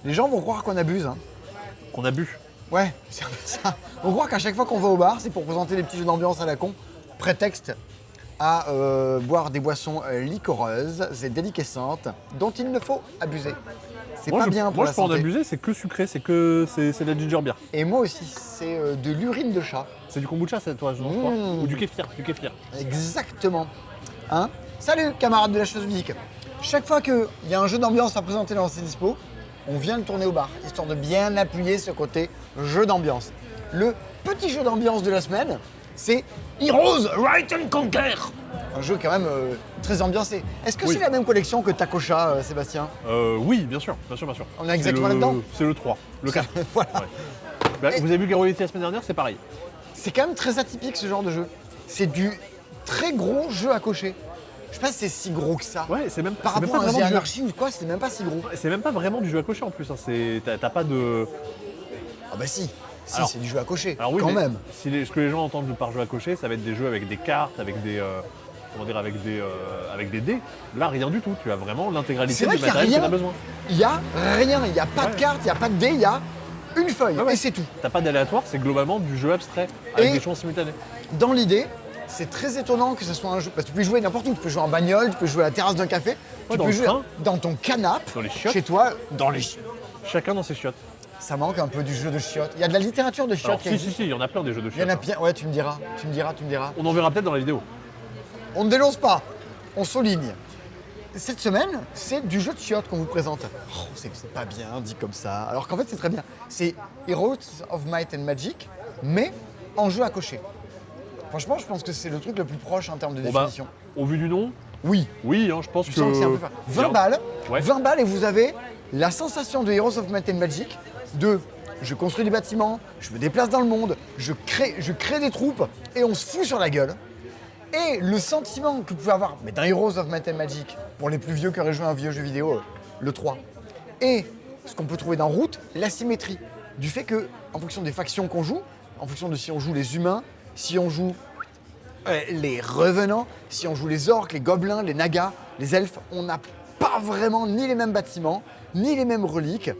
Les gens vont croire qu'on abuse. Hein. Qu'on a bu. Ouais, c'est un peu ça. On croit qu'à chaque fois qu'on va au bar, c'est pour présenter des petits jeux d'ambiance à la con. Prétexte à boire des boissons liquoreuses et déliquescentes dont il ne faut abuser. C'est pas bien pour moi, la je peux en santé. abuser, c'est que sucré, c'est de la ginger beer. Et moi aussi, c'est de l'urine de chat. C'est du kombucha, c'est toi, je crois. Ou du kéfir, Exactement. Hein? Salut, camarades de la chose musique. Chaque fois qu'il y a un jeu d'ambiance à présenter dans ces dispos, on vient le tourner au bar, histoire de bien appuyer ce côté jeu d'ambiance. Le petit jeu d'ambiance de la semaine, c'est Heroes Right and Conquer. Un jeu quand même très ambiancé. Est-ce que Oui. c'est la même collection que Takocha, Sébastien? Oui, bien sûr. On est exactement là-dedans. C'est le 3, le 4. Voilà. Ouais. Bah, vous avez vu Garoliti la semaine dernière, c'est pareil. C'est quand même très atypique ce genre de jeu. C'est du très gros jeu à cocher. Je sais pas si c'est si gros que ça. Ouais, c'est même, Par c'est même rapport pas à un vraiment The du jeu. Anarchy ou quoi, c'est même pas si gros. C'est même pas vraiment du jeu à cocher en plus. Hein. T'as pas de. Ah bah si, Alors- c'est du jeu à cocher, Alors oui, quand mais même. ce que les gens entendent par jeu à cocher, ça va être des jeux avec des cartes, avec des. Comment dire, avec des dés. Là, rien du tout. Tu as vraiment C'est l'intégralité vrai du qu'il y a matériel que rien. tu as besoin. Il y a rien, il n'y a pas de Ouais. carte, il n'y a pas de dé, il y a une feuille, Ouais. et c'est tout. T'as pas d'aléatoire, c'est globalement du jeu abstrait avec Et- des choix simultanés. Dans l'idée, c'est très étonnant que ce soit un jeu, parce que tu peux y jouer n'importe où, tu peux jouer en bagnole, tu peux jouer à la terrasse d'un café, tu dans peux le jouer train. dans ton canapé, Dans les chiottes. chez toi, dans les chiottes. Chacun dans ses chiottes. Ça manque un peu du jeu de chiottes. Il y a de la littérature de chiottes Alors, qui si, existe. il y en a plein des jeux de Il y en chiottes. a bien, ouais, tu me diras. On en verra peut-être dans la vidéo. On ne dénonce pas, on souligne. Cette semaine, c'est du jeu de chiottes qu'on vous présente. Oh, c'est pas bien dit comme ça, alors qu'en fait c'est très bien. C'est Heroes of Might and Magic, mais en jeu à cocher. Franchement, je pense que c'est le truc le plus proche en termes de Bon bah, définition. au vu du nom, Oui, oui, hein, je pense je que. sens que c'est un peu... 20 balles, Ouais. 20 balles et vous avez la sensation de Heroes of Might and Magic de je construis des bâtiments, je me déplace dans le monde, je crée des troupes et on se fout sur la gueule. Et le sentiment que vous pouvez avoir mais dans Heroes of Might and Magic, pour les plus vieux qui auraient joué à un vieux jeu vidéo, le 3, et ce qu'on peut trouver dans Route, l'asymétrie. Du fait que, en fonction des factions qu'on joue, en fonction de si on joue les humains, si on joue les revenants, si on joue les orques, les gobelins, les nagas, les elfes, on n'a pas vraiment ni les mêmes bâtiments, ni les mêmes reliques,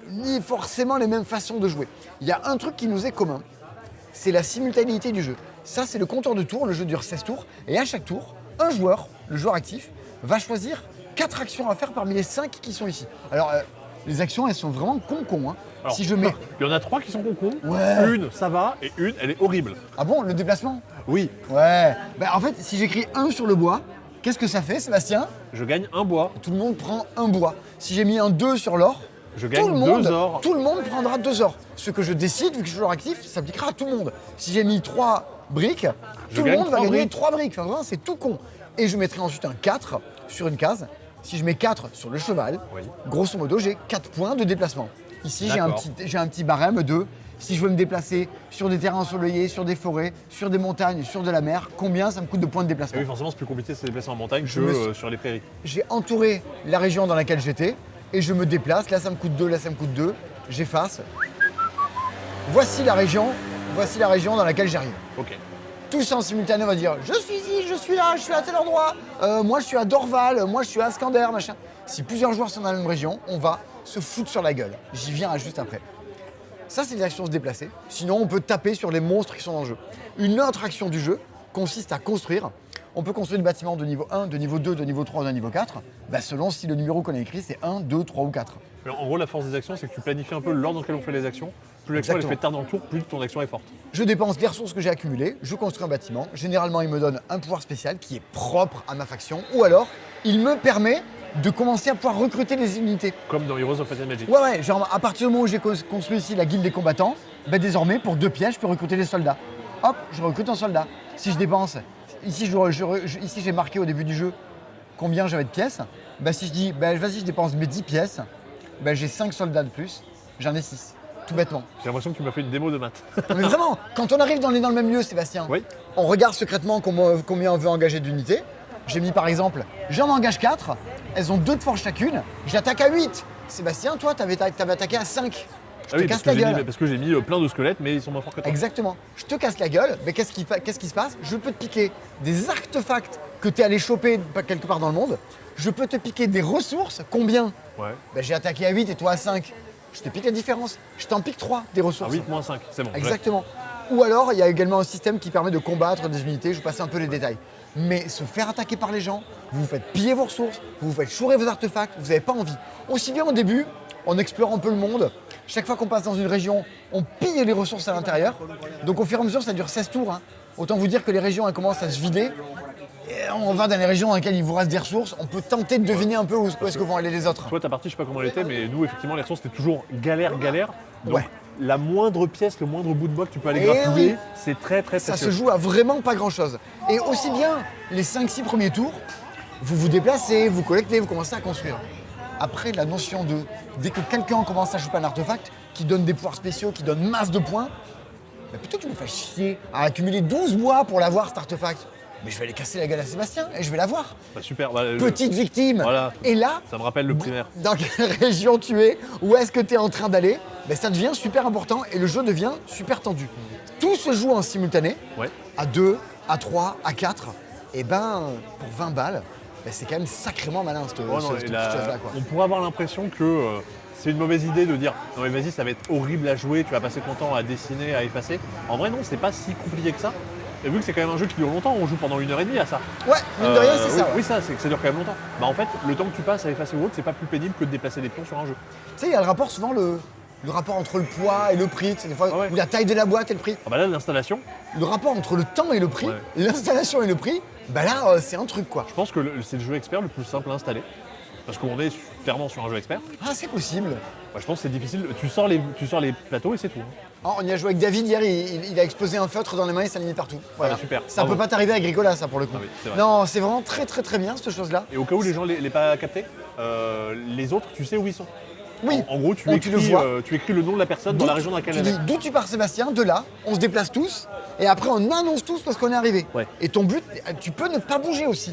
ni forcément les mêmes façons de jouer. Il y a un truc qui nous est commun, c'est la simultanéité du jeu. Ça, c'est le compteur de tours, le jeu dure 16 tours, et à chaque tour, un joueur, le joueur actif, va choisir 4 actions à faire parmi les 5 qui sont ici. Alors, les actions, elles sont vraiment con-con. Hein. Alors, Si je mets... il y en a 3 qui sont concons. Ouais. Une, ça va, et une, elle est horrible. Ah bon, le déplacement? Oui, Ouais. Ben, en fait, si j'écris 1 sur le bois, qu'est-ce que ça fait, Sébastien? je gagne un bois, Tout le monde prend un bois. Si j'ai mis un 2 sur l'or, je tout gagne le monde, 2 ors. tout le monde prendra 2 ors. Ce que je décide, vu que je suis joueur actif, s'appliquera à tout le monde. Si j'ai mis 3 briques, Je tout le gagne monde va 3 gagner briques. 3 briques. Enfin, vraiment, c'est tout con. Et je mettrai ensuite un 4 sur une case. Si je mets 4 sur le cheval, Oui. grosso modo, j'ai 4 points de déplacement. Ici, D'accord. j'ai un petit barème de si je veux me déplacer sur des terrains ensoleillés, sur des forêts, sur des montagnes, sur de la mer, combien ça me coûte de points de Et déplacement. oui, forcément, c'est plus compliqué de se déplacer en montagne Je que me suis- sur les prairies. J'ai entouré la région dans laquelle j'étais et je me déplace. Là, ça me coûte 2, là, ça me coûte 2. J'efface. Voici la région dans laquelle j'arrive. Ok. Tous en simultané, on va dire je suis ici, je suis là, je suis à tel endroit. Moi, je suis à Dorval, moi, je suis à Scander, machin. Si plusieurs joueurs sont dans la même région, on va se foutre sur la gueule. J'y viens juste après. Ça, c'est l'action se déplacer. Sinon, on peut taper sur les monstres qui sont dans le jeu. Une autre action du jeu consiste à construire. On peut construire des bâtiments de niveau 1, de niveau 2, de niveau 3 ou de niveau 4, selon si le numéro qu'on a écrit, c'est 1, 2, 3 ou 4. Mais en gros, la force des actions, c'est que tu planifies un peu l'ordre dans lequel on fait les actions. Plus l'action elle est Exactement. faite tard dans le tour, plus ton action est forte. Je dépense les ressources que j'ai accumulées, je construis un bâtiment. Généralement, il me donne un pouvoir spécial qui est propre à ma faction. Ou alors, il me permet de commencer à pouvoir recruter des unités. Comme dans Heroes of Might and Magic. Ouais, genre à partir du moment où j'ai construit ici la guilde des combattants, désormais, pour 2 pièces, je peux recruter des soldats. Hop, je recrute un soldat. Si je dépense, ici ici j'ai marqué au début du jeu combien j'avais de pièces. Si je dis, vas-y, je dépense mes 10 pièces, j'ai 5 soldats de plus, j'en ai 6. Tout bêtement. J'ai l'impression que tu m'as fait une démo de maths. Mais vraiment, quand on arrive dans le même lieu, Sébastien, Oui. on regarde secrètement combien on veut engager d'unités. J'ai mis par exemple, j'en engage 4, elles ont 2 de force chacune, j'attaque à 8. Sébastien, toi, t'avais attaqué à 5. Je Ah te oui, casse la gueule. parce que j'ai mis plein de squelettes, mais ils sont moins forts que toi. Exactement. Je te casse la gueule, mais qu'est-ce qui se passe? Je peux te piquer des artefacts que tu es allé choper quelque part dans le monde. Je peux te piquer des ressources. Combien? Ouais. J'ai attaqué à 8 et toi à 5. Je te pique la différence. Je t'en pique 3 des Ah, ressources. 8 moins 5, c'est bon. Exactement. Ou alors, il y a également un système qui permet de combattre des unités. Je vais passer un peu les détails. Mais se faire attaquer par les gens, vous vous faites piller vos ressources, vous vous faites chourer vos artefacts, vous n'avez pas envie. Aussi bien au début, on explore un peu le monde. Chaque fois qu'on passe dans une région, on pille les ressources à l'intérieur. Donc au fur et à mesure, ça dure 16 tours. Hein. Autant vous dire que les régions elles commencent à se vider. Et on va dans les régions dans lesquelles il vous reste des ressources. On peut tenter de deviner un peu où est-ce que vont aller les autres. Toi, ta partie, je sais pas comment elle était, mais nous, effectivement, les ressources, c'était toujours galère. Donc, Ouais. la moindre pièce, le moindre bout de bois que tu peux aller Eh grappiller, oui. c'est très Ça précieux. se joue à vraiment pas grand-chose. Et aussi bien les 5-6 premiers tours, vous vous déplacez, vous collectez, vous commencez à construire. Après, la notion de dès que quelqu'un commence à choper un artefact qui donne des pouvoirs spéciaux, qui donne masse de points, plutôt que tu me fasses chier à accumuler 12 bois pour l'avoir cet artefact, mais je vais aller casser la gueule à Sébastien et je vais l'avoir. Bah, super. Bah, Petite victime. Voilà. Et là, Ça me rappelle le primaire. dans quelle région tu es, où est-ce que tu es en train d'aller, ça devient super important et le jeu devient super tendu. Tout se joue en simultané, Ouais. à 2, à 3, à 4. Et pour 20 balles, c'est quand même sacrément malin cette Ouais, non, cette et petite là, chose-là. Quoi. on pourrait avoir l'impression que c'est une mauvaise idée de dire non mais vas-y, ça va être horrible à jouer, tu vas passer ton temps à dessiner, à effacer. En vrai non, c'est pas si compliqué que ça. Et vu que c'est quand même un jeu qui dure longtemps, on joue pendant 1h30 à ça. Ouais, mine de rien, c'est oui, ça. Ouais. Oui, c'est que ça dure quand même longtemps. Bah en fait, le temps que tu passes à effacer ou autre, c'est pas plus pénible que de déplacer des pions sur un jeu. Tu sais, il y a le rapport souvent, le rapport entre le poids et le prix, tu sais, des fois, Ah ouais. ou la taille de la boîte et le prix. Ah bah là, l'installation, Le rapport entre le temps et le prix, Ouais. l'installation et le prix, c'est un truc quoi. je pense que c'est le jeu expert le plus simple à installer. Parce qu'on est clairement sur un jeu expert. Ah, c'est possible. Bah, je pense que c'est difficile. Tu sors les plateaux et c'est tout. Hein. Oh, on y a joué avec David hier, il a explosé un feutre dans les mains et ça l'a mis partout. Voilà. Ah, super. Ça Bravo. peut pas t'arriver à Agricola, ça pour le coup. Ah oui, c'est vrai. Non, c'est vraiment très bien cette chose-là. Et au cas où les gens l'aient pas capté, les autres, tu sais où ils sont. Oui. En gros, tu Tu le vois. écris le nom de la personne dans la région dans laquelle Tu elle dis est. d'où tu pars Sébastien, de là, on se déplace tous, et après on annonce tous parce qu'on est arrivé. Ouais. Et ton but, tu peux ne pas bouger aussi.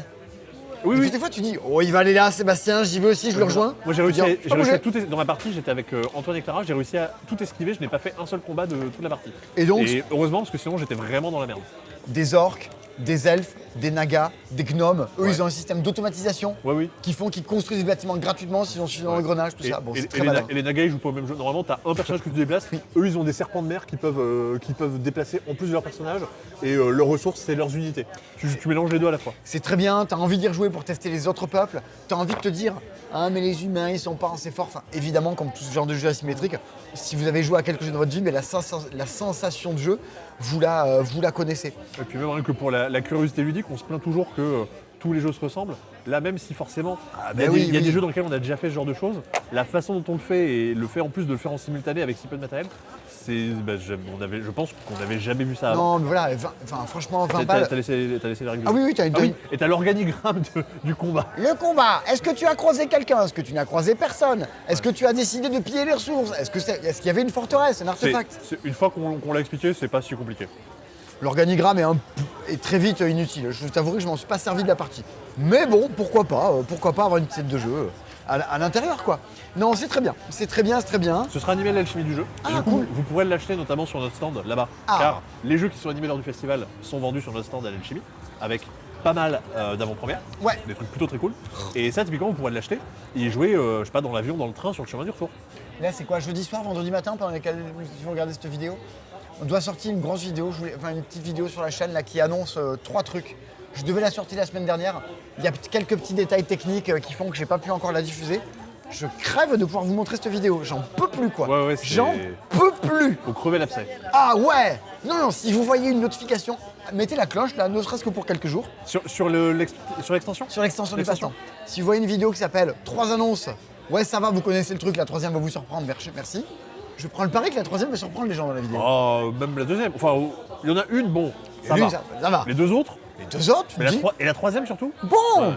Oui, oui. Des fois tu dis, oh il va aller là Sébastien, j'y vais aussi, je le rejoins. Moi j'ai réussi, Tu dis, à, oh, j'ai pas réussi à bouger. dans ma partie, j'étais avec Antoine et Clara, j'ai réussi à tout esquiver, je n'ai pas fait un seul combat de toute la partie. Et donc Et heureusement parce que sinon j'étais vraiment dans la merde. des orques, des elfes, des nagas, des gnomes, eux Ouais. ils ont un système d'automatisation Ouais, oui. qui font qu'ils construisent des bâtiments gratuitement s'ils ont suffisamment d'engrenages, tout Et, ça. Bon, et- c'est et très les, malin. et les Nagas ils jouent pas au même jeu. Normalement t'as un personnage que tu déplaces, eux ils ont des serpents de mer qui peuvent déplacer en plus de leur personnage et leurs ressources c'est leurs unités. Tu mélanges les deux à la fois. C'est très bien, t'as envie d'y rejouer pour tester les autres peuples, t'as envie de te dire ah mais les humains ils sont pas assez forts. Enfin évidemment comme tout ce genre de jeu asymétrique, si vous avez joué à quelque chose dans votre vie, mais la sensation de jeu, vous la connaissez. Et puis même rien que pour la curiosité ludique, on se plaint toujours que tous les jeux se ressemblent. Là même si forcément bah il y a, oui, des, il y a oui. des jeux dans lesquels on a déjà fait ce genre de choses, la façon dont on le fait et le fait en plus de le faire en simultané avec si peu de matériel, je pense qu'on n'avait jamais vu ça avant. Non mais voilà, franchement 20 T'as balles. laissé les règles. Ah oui, oui, t'as une- Ah oui, et t'as l'organigramme du combat. Le combat, est-ce que tu as croisé quelqu'un? Est-ce que tu n'as croisé personne? Est-ce que tu as décidé de piller les ressources? Est-ce qu'il y avait une forteresse, un artefact? Une fois qu'on l'a expliqué, c'est pas si compliqué. L'organigramme est très vite inutile. Je t'avouerai que je m'en suis pas servi de la partie. Mais bon, pourquoi pas avoir une petite de jeu à l'intérieur quoi. Non, c'est très bien, c'est très bien. Ce sera animé à l'alchimie du jeu. Ah, Et du coup, cool. vous pourrez l'acheter notamment sur notre stand là-bas. Ah. Car les jeux qui sont animés lors du festival sont vendus sur notre stand à l'alchimie avec pas mal d'avant-premières. Ouais. Des trucs plutôt très cool. Et ça, typiquement, vous pourrez l'acheter et y jouer, je sais pas, dans l'avion, dans le train, sur le chemin du retour. Là, c'est quoi, jeudi soir, vendredi matin, pendant lesquels ils vont regarder cette vidéo? On doit sortir une grosse vidéo, une petite vidéo sur la chaîne là, qui annonce 3 trucs. Je devais la sortir la semaine dernière. Il y a quelques petits détails techniques qui font que j'ai pas pu encore la diffuser. Je crève de pouvoir vous montrer cette vidéo. J'en peux plus quoi. Ouais, c'est- J'en peux plus. Faut crever l'abcès. Ah ouais. Non, si vous voyez une notification, mettez la cloche là, ne serait-ce que pour quelques jours. Sur l'extension Sur l'extension du L'extension. passe-temps. Si vous voyez une vidéo qui s'appelle 3 annonces, ouais ça va, vous connaissez le truc, la troisième va vous surprendre, merci. Je prends le pari que la troisième va surprendre les gens dans la vidéo. Oh, même la deuxième. Enfin, il y en a une, bon, ça Lui, va. ça va. Les deux autres, Les deux autres, tu mais me dis, et la troisième surtout. bon, Ouais.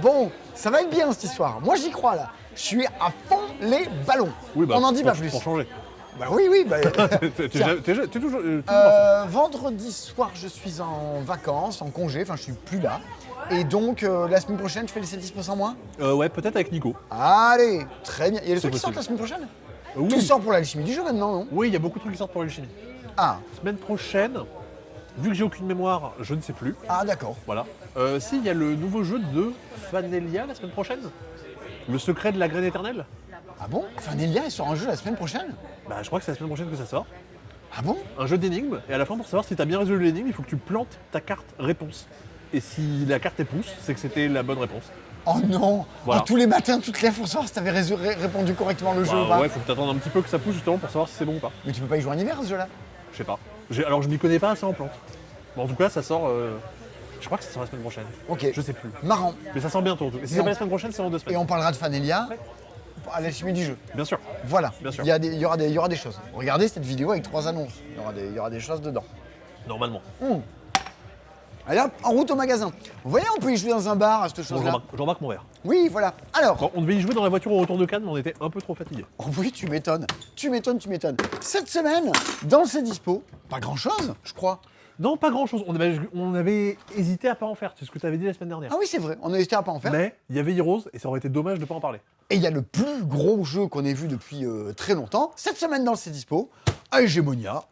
bon, ça va être bien cette histoire. Moi j'y crois là. Je suis à fond les ballons. Oui, bah, On n'en dit pour- pas plus. Pour changer. Bah oui, bah, Tiens. T'es toujours. vendredi soir, je suis en vacances, en congé, enfin je suis plus là. Et donc la semaine prochaine, je fais les 7-10% moins. Ouais, peut-être avec Nico. Allez, très bien. Il y a des C'est trucs qui sortent possible. la semaine prochaine? Oui. Tout sort pour l'alchimie du jeu maintenant, non? Oui, il y a beaucoup de trucs qui sortent pour l'alchimie. Ah, Semaine prochaine, Vu que j'ai aucune mémoire, je ne sais plus. Ah d'accord. Voilà. Si, il y a le nouveau jeu de Fanelia la semaine prochaine. Le secret de la graine éternelle. Ah bon? Fanelia est sur un jeu la semaine prochaine? Bah, je crois que c'est la semaine prochaine que ça sort. Ah bon? Un jeu d'énigmes, et à la fin, pour savoir si t'as bien résolu l'énigme, il faut que tu plantes ta carte réponse. Et si la carte est pouce, c'est que c'était la bonne réponse. Oh non! Voilà. Oh, tous les matins, toutes les fois, pour savoir si t'avais répondu correctement le jeu ou Bah, pas. ouais, faut que t'attendes un petit peu que ça pousse justement pour savoir si c'est bon ou pas. Mais tu peux pas y jouer en hiver ce jeu-là? Je sais pas. Alors, je m'y connais pas assez en plantes. Bon, en tout cas, ça sort. Je crois que ça sort la semaine prochaine. Ok. Je sais plus. Marrant. Mais ça sort bientôt. En tout cas. Si c'est pas la semaine prochaine, c'est dans 2 Et semaines. on parlera de Fanelia à l'alchimie du jeu. Bien sûr. Voilà. Bien sûr. Il y aura des choses. Regardez cette vidéo avec 3 annonces. Il y aura des choses dedans. Normalement. Allez hop, en route au magasin. Vous voyez, on peut y jouer dans un bar à cette Bon, chose-là. j'embarque mon verre. Oui, voilà. Alors, Bon, on devait y jouer dans la voiture au retour de Cannes, mais on était un peu trop fatigués. oh oui, tu m'étonnes. Tu m'étonnes. Cette semaine, dans ces dispo, pas grand-chose, je crois. Non, pas grand chose. On avait hésité à pas en faire. C'est ce que tu avais dit la semaine dernière. Ah oui, c'est vrai, on a hésité à pas en faire. Mais il y avait Heroes et ça aurait été dommage de pas en parler. Et il y a le plus gros jeu qu'on ait vu depuis très longtemps, cette semaine dans le C'est Dispo, Hegemonia,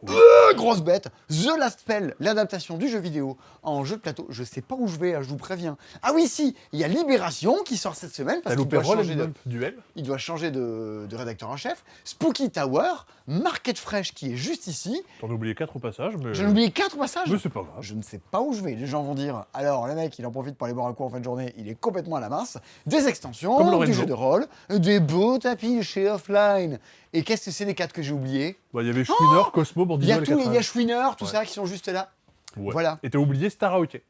grosse bête, The Last Spell, l'adaptation du jeu vidéo en jeu de plateau. Je sais pas où je vais, je vous préviens. Ah oui, si, il y a Libération qui sort cette semaine parce T'as qu'il loupé doit Roll changer and de... Bump Duel. Il doit changer de rédacteur en chef. Spooky Tower, Market Fresh qui est juste ici. T'en as oublié 4 au passage, mais. J'en ai oublié 4 passages. Mais c'est pas grave. Je ne sais pas où je vais. Les gens vont dire, alors le mec, il en profite pour aller boire un coup en fin de journée, il est complètement à la masse. Des extensions, Comme Lorenzo. du jeu de rôle, des beaux tapis chez Offline. Et qu'est-ce que c'est les 4 que j'ai oubliés? Bah, il y avait Schwinner, Cosmo, Il y Bandito a et les tout, 4 il y a Schwinner, tout Ouais. ça qui sont juste là. Ouais. Voilà. Et t'as oublié Star Hockey.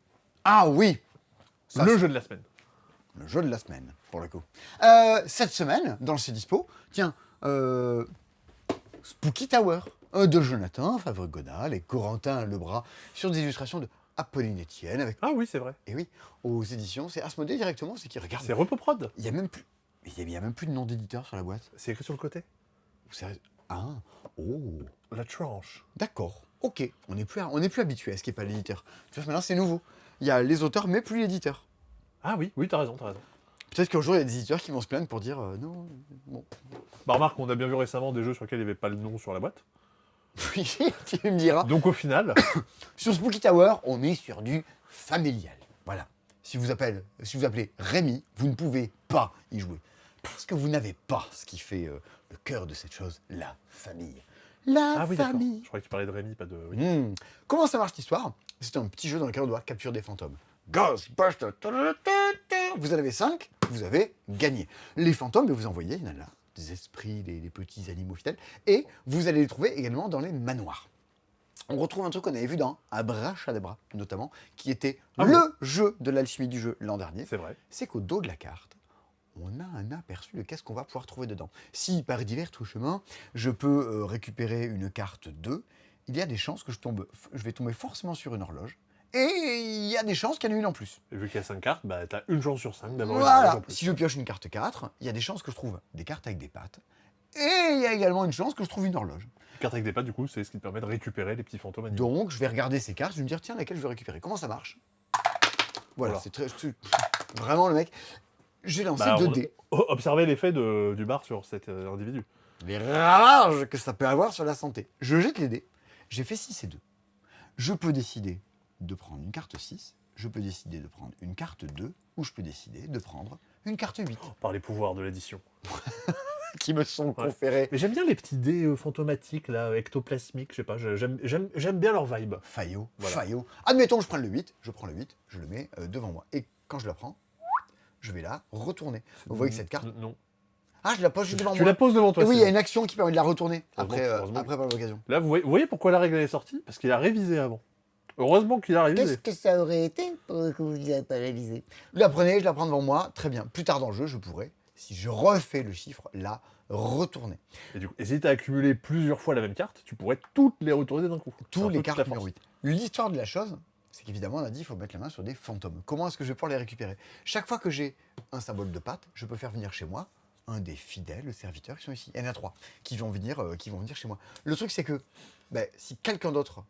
Ah oui, ça, Le c'est jeu de la semaine. le jeu de la semaine, pour le coup. Cette semaine, dans le C'est Dispo, tiens, Spooky Tower de Jonathan Favre-Godin et Corentin Lebras sur des illustrations de Apolline Etienne avec, Ah oui, c'est vrai. et oui, aux éditions, c'est Asmodée directement, c'est qui regarde. C'est Repoprod. Il y a même plus, il y a même plus de nom d'éditeur sur la boîte. C'est écrit sur le côté. Sérieux. Ah, oh, La tranche. d'accord, ok. On n'est plus habitué à ce qui n'est pas l'éditeur. Tu vois, maintenant c'est nouveau. Il y a les auteurs, mais plus l'éditeur. Ah oui, oui, t'as raison. Peut-être qu'un jour il y a des éditeurs qui vont se plaindre pour dire non, bon. Bah remarque, on a bien vu récemment des jeux sur lesquels il n'y avait pas le nom sur la boîte. Oui, tu me diras. Donc au final, Sur Spooky Tower, on est sur du familial. Voilà. Si vous appelez Rémi, vous ne pouvez pas y jouer. Parce que vous n'avez pas ce qui fait le cœur de cette chose, la famille. La ah oui, d'accord. famille. Je croyais que tu parlais de Rémi, pas de. Oui. Comment ça marche cette histoire? C'est un petit jeu dans lequel on doit capturer des fantômes. Ghostbusters. Vous en avez 5, vous avez gagné. Les fantômes, vous envoyez, il y en a là, des esprits, des petits animaux fidèles, et vous allez les trouver également dans les manoirs. On retrouve un truc qu'on avait vu dans Abracadabra, notamment, qui était le jeu de l'alchimie du jeu l'an dernier. C'est vrai. C'est qu'au dos de la carte, on a un aperçu de qu'est-ce qu'on va pouvoir trouver dedans. Si, par divers chemins, je peux récupérer une carte 2, il y a des chances que je vais tomber forcément sur une horloge, et il y a des chances qu'il y en ait une en plus. Et vu qu'il y a 5 cartes, bah t'as une chance sur 5 d'avoir une Voilà, horloge en plus. si je pioche une carte 4, il y a des chances que je trouve des cartes avec des pattes, et il y a également une chance que je trouve une horloge. Carte avec des pattes, du coup, c'est ce qui te permet de récupérer les petits fantômes animaux. Donc, je vais regarder ces cartes, je vais me dire, tiens, laquelle je vais récupérer. Comment ça marche? Voilà, Voilà. Vraiment, le mec, j'ai lancé Bah, 2 dés. Observez l'effet du bar sur cet individu. Les ravages que ça peut avoir sur la santé. Je jette les dés, j'ai fait 6 et 2. Je peux décider de prendre une carte 6, je peux décider de prendre une carte 2, ou je peux décider de prendre une carte 8. Par les pouvoirs de l'édition. Qui me sont conférés. Mais j'aime bien les petits dés fantomatiques, là, ectoplasmiques, je sais pas, j'aime bien leur vibe. Fayot, Voilà. Fayot. Admettons, je prends le 8, je le mets devant moi. Et quand je la prends, je vais la retourner. Vous voyez que cette carte... Non. Ah, je la pose juste devant Tu moi. la poses devant toi. Et oui, il c'est y a bon. une action qui permet de la retourner Heureusement. après par l'occasion. Là, vous voyez pourquoi la règle est sortie? Parce qu'il a révisé avant. Heureusement qu'il a révisé. que ça aurait été pour le coup, il n'a pas révisé? Vous la prenez, je la prends devant moi, très bien. Plus tard dans le jeu, je pourrais, si je refais le chiffre, la retourner. Et du coup, et si tu as accumulé plusieurs fois la même carte, tu pourrais toutes les retourner d'un coup. C'est Tous un les peu toute cartes la numéro force. 8. L'histoire de la chose, c'est qu'évidemment, on a dit, il faut mettre la main sur des fantômes. Comment est-ce que je vais pouvoir les récupérer? Chaque fois que j'ai un symbole de patte, je peux faire venir chez moi un des fidèles serviteurs qui sont ici. Il y en a 3 qui vont venir chez moi. Le truc, c'est que si quelqu'un d'autre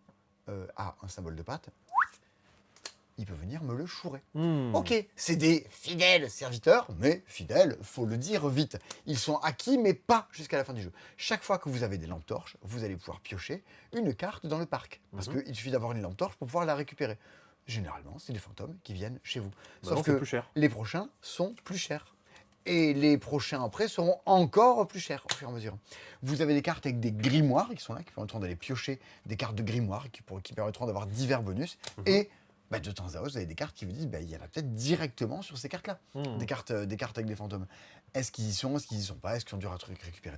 a un symbole de patte, il peut venir me le chourer. Hmm. Ok, c'est des fidèles serviteurs, mais fidèles, faut le dire vite. Ils sont acquis, mais pas jusqu'à la fin du jeu. Chaque fois que vous avez des lampes torches, vous allez pouvoir piocher une carte dans le parc. Parce qu'il suffit d'avoir une lampe torche pour pouvoir la récupérer. Généralement, c'est des fantômes qui viennent chez vous. Maintenant, Sauf c'est que plus cher. les prochains sont plus chers. Et les prochains après seront encore plus chers au fur et à mesure. Vous avez des cartes avec des grimoires qui sont là, qui permettront d'aller piocher des cartes de grimoire qui permettront d'avoir divers bonus. Et de temps à autre, vous avez des cartes qui vous disent il y en a peut-être directement sur ces cartes-là. Des cartes avec des fantômes. Est-ce qu'ils y sont, est-ce qu'ils y sont pas, est-ce qu'ils ont dur à récupérer.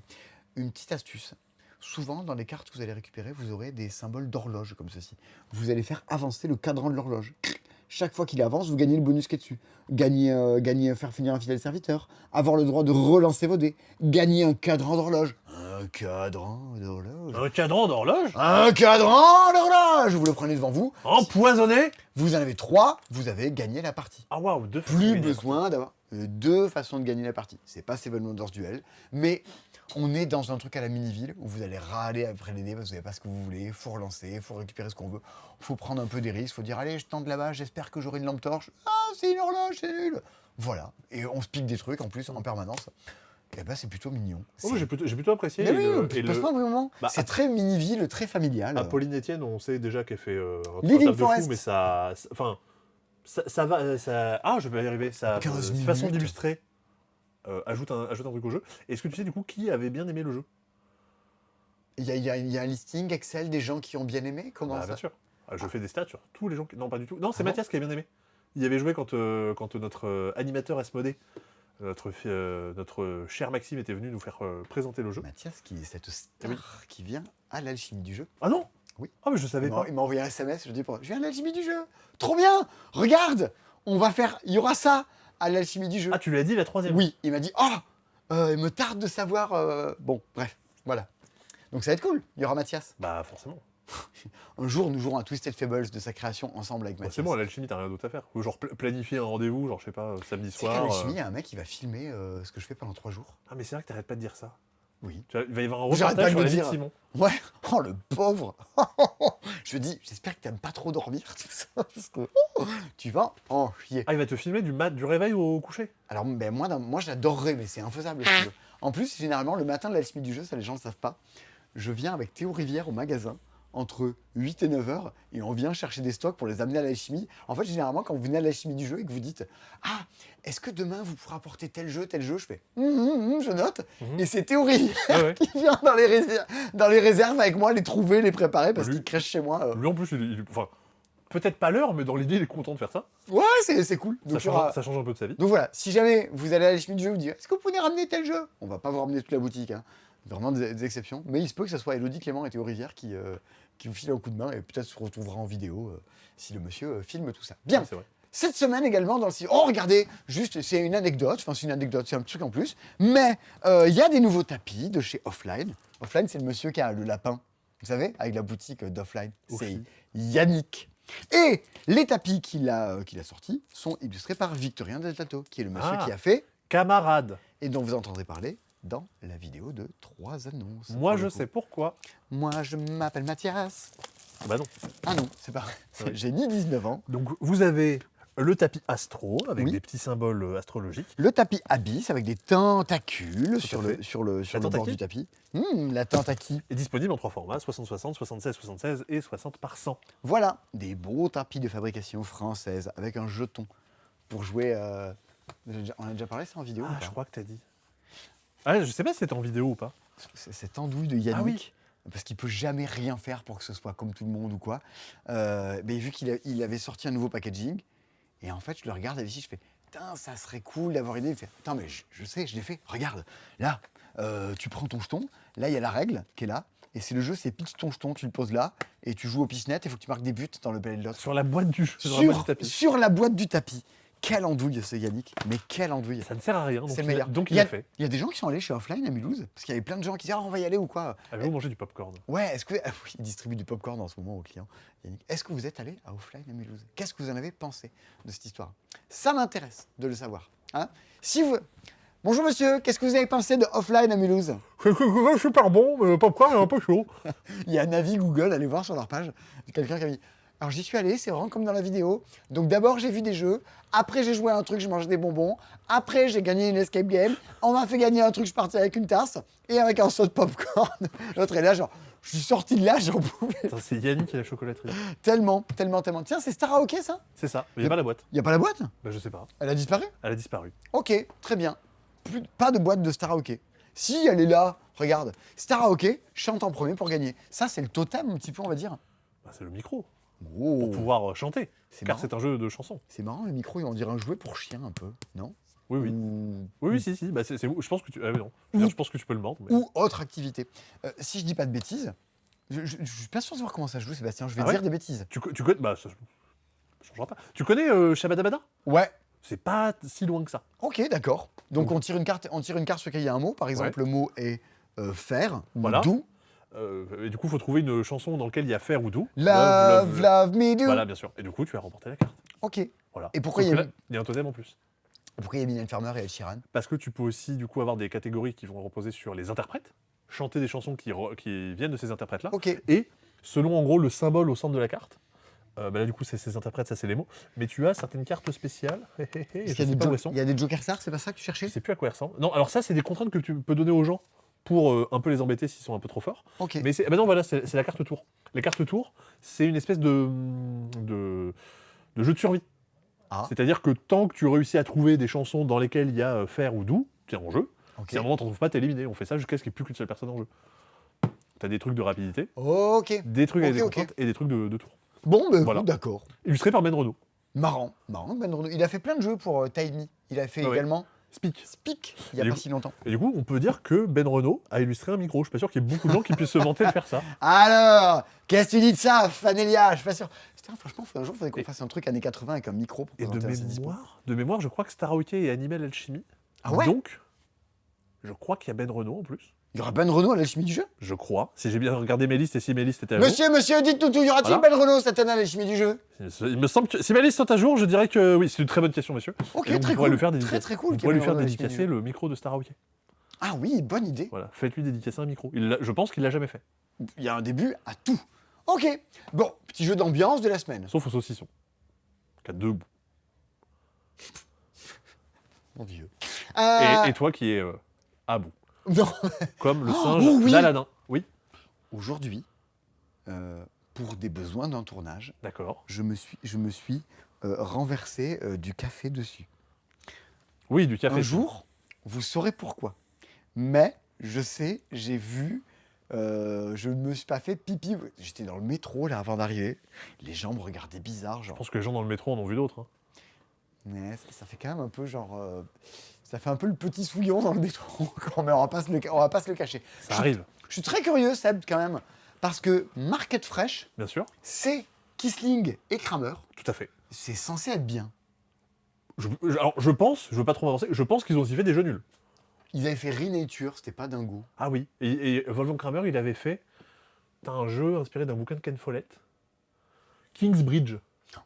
Une petite astuce. Souvent, dans les cartes que vous allez récupérer, vous aurez des symboles d'horloge comme ceci. Vous allez faire avancer le cadran de l'horloge. Chaque fois qu'il avance, vous gagnez le bonus qui est dessus. Gagner, faire finir un fidèle serviteur. Avoir le droit de relancer vos dés. Gagner un cadran d'horloge. Un cadran d'horloge. Un cadran d'horloge Un cadran d'horloge. Vous le prenez devant vous. empoisonné. Vous en avez 3, vous avez gagné la partie. Ah waouh, deux fois. Plus besoin d'avoir 2 façons de gagner la partie. C'est pas Seven Wonders Duel, mais on est dans un truc à la mini-ville où vous allez râler après les dés parce que vous n'avez pas ce que vous voulez, il faut relancer, il faut récupérer ce qu'on veut, il faut prendre un peu des risques, il faut dire allez je tente là-bas, j'espère que j'aurai une lampe torche, ah c'est une horloge, c'est nul. Voilà, et on se pique des trucs en plus en permanence. Et c'est plutôt mignon. Oh, j'ai plutôt apprécié. Mais Et passe pas un moment. Bah, c'est très mini-ville, très familial. Apolline Etienne, on sait déjà qu'elle fait un Living taf de Forest. fou, mais ça va. Je vais y arriver. Ça, 15 façon minutes. d'illustrer ajoute un truc au jeu. Est-ce que tu sais du coup qui avait bien aimé le jeu? Il y a un listing Excel des gens qui ont bien aimé. Comment Bah, ça bien sûr. Je fais des stats sur tous les gens. Non, pas du tout. Non, c'est Ah bon Mathias qui a bien aimé. Il avait joué quand notre animateur Asmodée, notre cher Maxime, était venu nous faire présenter le jeu. Mathias, qui est cette star qui vient à l'alchimie du jeu. Ah non? Oui. Ah, mais je savais pas. Il m'a envoyé un SMS, je dis je viens à l'alchimie du jeu. Trop bien. Regarde, il y aura ça à l'alchimie du jeu. Ah, tu lui as dit la troisième? Oui, il m'a dit il me tarde de savoir. Bon, bref, voilà. Donc ça va être cool. Il y aura Mathias. Bah, forcément. Un jour, nous jouerons à Twisted Fables de sa création ensemble avec Bah, Mathias. c'est bon, à l'alchimie, t'as rien d'autre à faire. Ou genre planifier un rendez-vous, genre je sais pas, samedi C'est qu'à soir. l'alchimie, il y a un mec qui va filmer ce que je fais pendant 3 jours. Ah, mais c'est vrai que t'arrêtes pas de dire ça. Oui. Il va y avoir un J'arrête pas reportage de sur le la vie de dire. Simon. Ouais, oh le pauvre. Je dis, j'espère que t'aimes pas trop dormir, tout ça, parce que tu vas en chier. Ah, il va te filmer du réveil au coucher. Alors, moi j'adorerais, mais c'est infaisable. ce jeu. En plus, généralement, le matin de l'alchimie du jeu, ça les gens ne le savent pas, je viens avec Théo Rivière au magasin entre 8 et 9 heures et on vient chercher des stocks pour les amener à l'alchimie. En fait, généralement, quand vous venez à l'alchimie du jeu et que vous dites « Ah, est-ce que demain vous pourrez apporter tel jeu ?» Je fais « je note. Et c'est Théo Rivière Ah ouais. qui vient dans les réserves avec moi, les trouver, les préparer parce Lui- qu'il crèche chez moi. Lui en plus, enfin, peut-être pas l'heure, mais dans l'idée, il est content de faire ça. Ouais, c'est cool. Donc, Ça change un peu de sa vie. donc voilà, si jamais vous allez à l'alchimie du jeu, vous dites est-ce que vous pouvez ramener tel jeu? On va pas vous ramener toute la boutique, hein. Vraiment des exceptions. Mais il se peut que ce soit Elodie Clément et Théo Rivière qui vous filent un coup de main et peut-être se retrouvera en vidéo si le monsieur filme tout ça. Bien. Oui, c'est vrai. Cette semaine également dans le site. Oh regardez, juste c'est une anecdote, c'est un truc en plus. Mais il y a des nouveaux tapis de chez Offline. Offline, c'est le monsieur qui a le lapin, vous savez, avec la boutique d'Offline. C'est Offline. Yannick. Et les tapis qu'il a sortis sont illustrés par Victorien Deltato, qui est le monsieur Ah. qui a fait Camarade. et dont vous entendrez parler dans la vidéo de 3 annonces. Moi, pour je le coup. sais pourquoi. Moi, je m'appelle Mathias. Bah non. Ah non, c'est pas vrai. Ouais. J'ai ni 19 ans. Donc, vous avez le tapis astro avec Oui. des petits symboles astrologiques. Le tapis Abyss avec des tentacules Tout sur à le, fait. sur le, sur La le bord tentacule du tapis. La tentacule. Est disponible en 3 formats, 60-60, 76-76 et 60 par 100. Voilà, des beaux tapis de fabrication française avec un jeton pour jouer. On a déjà parlé ça en vidéo ou Ah, pas je crois que t'as dit. Ah, je sais pas si c'était en vidéo ou pas. Cette andouille de Yannick. Ah oui. Parce qu'il peut jamais rien faire pour que ce soit comme tout le monde ou quoi. Mais vu qu'il avait sorti un nouveau packaging, et en fait, je le regarde ici, je fais putain, ça serait cool d'avoir une idée. Il fait attends, mais je sais, je l'ai fait. Regarde, là, tu prends ton jeton, là, il y a la règle qui est là, et c'est le jeu, c'est pitch ton jeton, tu le poses là, et tu joues au piscinette, il faut que tu marques des buts dans le palais de l'autre. Sur la boîte du, sur la boîte du tapis. Sur la boîte du tapis. Quelle andouille ce Yannick, mais quelle andouille. Ça ne sert à rien, donc C'est le meilleur. donc il il y a, l'a fait. il y a des gens qui sont allés chez Offline à Mulhouse, parce qu'il y avait plein de gens qui disaient ah, on va y aller ou quoi. Avez-vous mangé du popcorn? Ouais, est-ce que. Ah oui, il distribue du popcorn en ce moment aux clients, Yannick. Est-ce que vous êtes allé à Offline à Mulhouse? Qu'est-ce que vous en avez pensé de cette histoire? Ça m'intéresse de le savoir. Hein, si vous... Bonjour monsieur, qu'est-ce que vous avez pensé de Offline à Mulhouse? C'est super bon, mais le popcorn est un peu chaud. Il y a un avis Google, allez voir sur leur page, quelqu'un qui a mis Alors j'y suis allé, c'est vraiment comme dans la vidéo. Donc d'abord j'ai vu des jeux, après j'ai joué à un truc, je mangeais des bonbons, après j'ai gagné une escape game, on m'a fait gagner un truc, je suis parti avec une tasse et avec un saut de popcorn. L'autre est là genre, je suis sorti de là, j'en pouvais Attends, c'est Yannick qui a la chocolaterie. tellement. Tiens, c'est Star Aoki ça? C'est ça, mais il n'y a pas la boîte. Y a pas la boîte? Bah, je sais pas. Elle a disparu? Elle a disparu. Ok, très bien. Pas de boîte de Star Aoki. Si elle est là, regarde, Star Aoki chante en premier pour gagner. Ça c'est le totem un petit peu on va dire. Bah, c'est le micro, Oh. pour pouvoir chanter. C'est Car marrant. c'est un jeu de chansons. C'est marrant le micro, on dirait un jouet pour chien un peu, non? Oui, oui. Ou... Oui, si. Bah, je pense que tu. Ah, mais non. Je veux dire, je pense que tu peux le mordre. Mais... ou autre activité. Si je dis pas de bêtises, je suis pas sûr de savoir comment ça se joue, Sébastien. Je vais Ah ouais dire des bêtises. Tu connais. Bah, ça changera pas. Tu connais Shabadabada? Ouais. C'est pas si loin que ça. Ok, d'accord. Donc Donc- on tire une carte sur laquelle il y a un mot. Par exemple, le mot est faire ou Voilà. do. Et du coup, il faut trouver une chanson dans laquelle il y a faire ou do. Love me do. Voilà, bien sûr. Et du coup, tu as remporté la carte. Ok. Voilà. Et pourquoi Sauf il y a que là, il y a un totem en plus. Pourquoi il y a Mylène Farmer et Ed Sheeran? Parce que tu peux aussi, du coup, avoir des catégories qui vont reposer sur les interprètes, chanter des chansons qui viennent de ces interprètes-là. Ok. Et selon, en gros, le symbole au centre de la carte, bah là, du coup, c'est ces interprètes, ça, c'est les mots. Mais tu as certaines cartes spéciales. Et Est-ce je qu'il y a sais des pas où jo- elles sont. il y a des Joker Stars, c'est pas ça que tu Je cherchais? sais plus à quoi elles ressemblent. Non, alors ça, c'est des contraintes que tu peux donner aux gens pour un peu les embêter s'ils sont un peu trop forts. Ok. Mais bah non, voilà, c'est la carte tour. Les cartes tour, c'est une espèce de jeu de survie. Ah. C'est-à-dire que tant que tu réussis à trouver des chansons dans lesquelles il y a faire ou do, t'es en jeu. Ok. Si à un moment t'en trouves pas, t'es éliminé. On fait ça jusqu'à ce qu'il n'y ait plus qu'une seule personne en jeu. T'as des trucs de rapidité, Ok. des trucs avec Ok, des ok. contraintes et des trucs de tour. Bon, ben Voilà. d'accord. Illustré par Ben Renaud. Marrant. Ben Renaud. Il a fait plein de jeux pour Tide Me. Il a fait Ah ouais. également Speak. Speak il y a Et pas du- si longtemps. Et du coup, on peut dire que Ben Renaud a illustré un micro. Je suis pas sûr qu'il y ait beaucoup de gens qui puissent se vanter de faire ça. Alors, qu'est-ce que tu dis de ça, Fanelia? Je suis pas sûr. Putain, franchement, un jour, il faudrait qu'on Et- fasse un truc années 80 avec un micro pour Et présenter un dispo. de mémoire, je crois que Star Hockey et Animal Alchemy. Ah ouais? Donc, je crois qu'il y a Ben Renaud en plus. Il y aura Ben Renaud à l'alchimie du jeu? Je crois. Si j'ai bien regardé mes listes et si mes listes étaient à jour. Monsieur, dites-nous tout. Y aura-t-il Voilà. Ben Renaud cette année à l'alchimie du jeu? Il me semble que si ma liste sont à jour, je dirais que oui, c'est une très bonne question, monsieur. Ok, Et donc, très on pourrait cool. le faire Très, dédicacer. très cool On qu'il y pourrait ait lui faire Ben Renaud à l'alchimie dédicacer du le micro de Star Hockey. Ah oui, bonne idée. Voilà, faites-lui dédicacer un micro. Je pense qu'il l'a jamais fait. Il y a un début à tout. Ok. Bon, petit jeu d'ambiance de la semaine. Sauf au saucisson. Qui a deux bouts. Mon Dieu. Et toi qui es à bout. Non. Comme le Oh, singe oh oui. d'Aladin. Oui, Aujourd'hui, pour des besoins d'un tournage, d'accord. je me suis renversé du café dessus. Oui, du café. Un jour, vous saurez pourquoi. Mais je sais, j'ai vu, je ne me suis pas fait pipi. J'étais dans le métro là avant d'arriver. Les gens me regardaient bizarre, Je genre. pense que les gens dans le métro en ont vu d'autres. Hein. Mais ça fait quand même un peu genre, ça fait un peu le petit souillon dans le métro. Quand même, on va pas se le cacher. Ça arrive, Je suis très curieux, Seb, quand même, parce que Market Fresh, bien sûr. c'est Kissling et Kramer. Tout à fait. C'est censé être bien. Alors, je pense, je veux pas trop m'avancer, je pense qu'ils ont aussi fait des jeux nuls. Ils avaient fait Renature, c'était pas dingo. Ah oui. Et Wolfgang Kramer, il avait fait un jeu inspiré d'un bouquin de Ken Follett. Kingsbridge.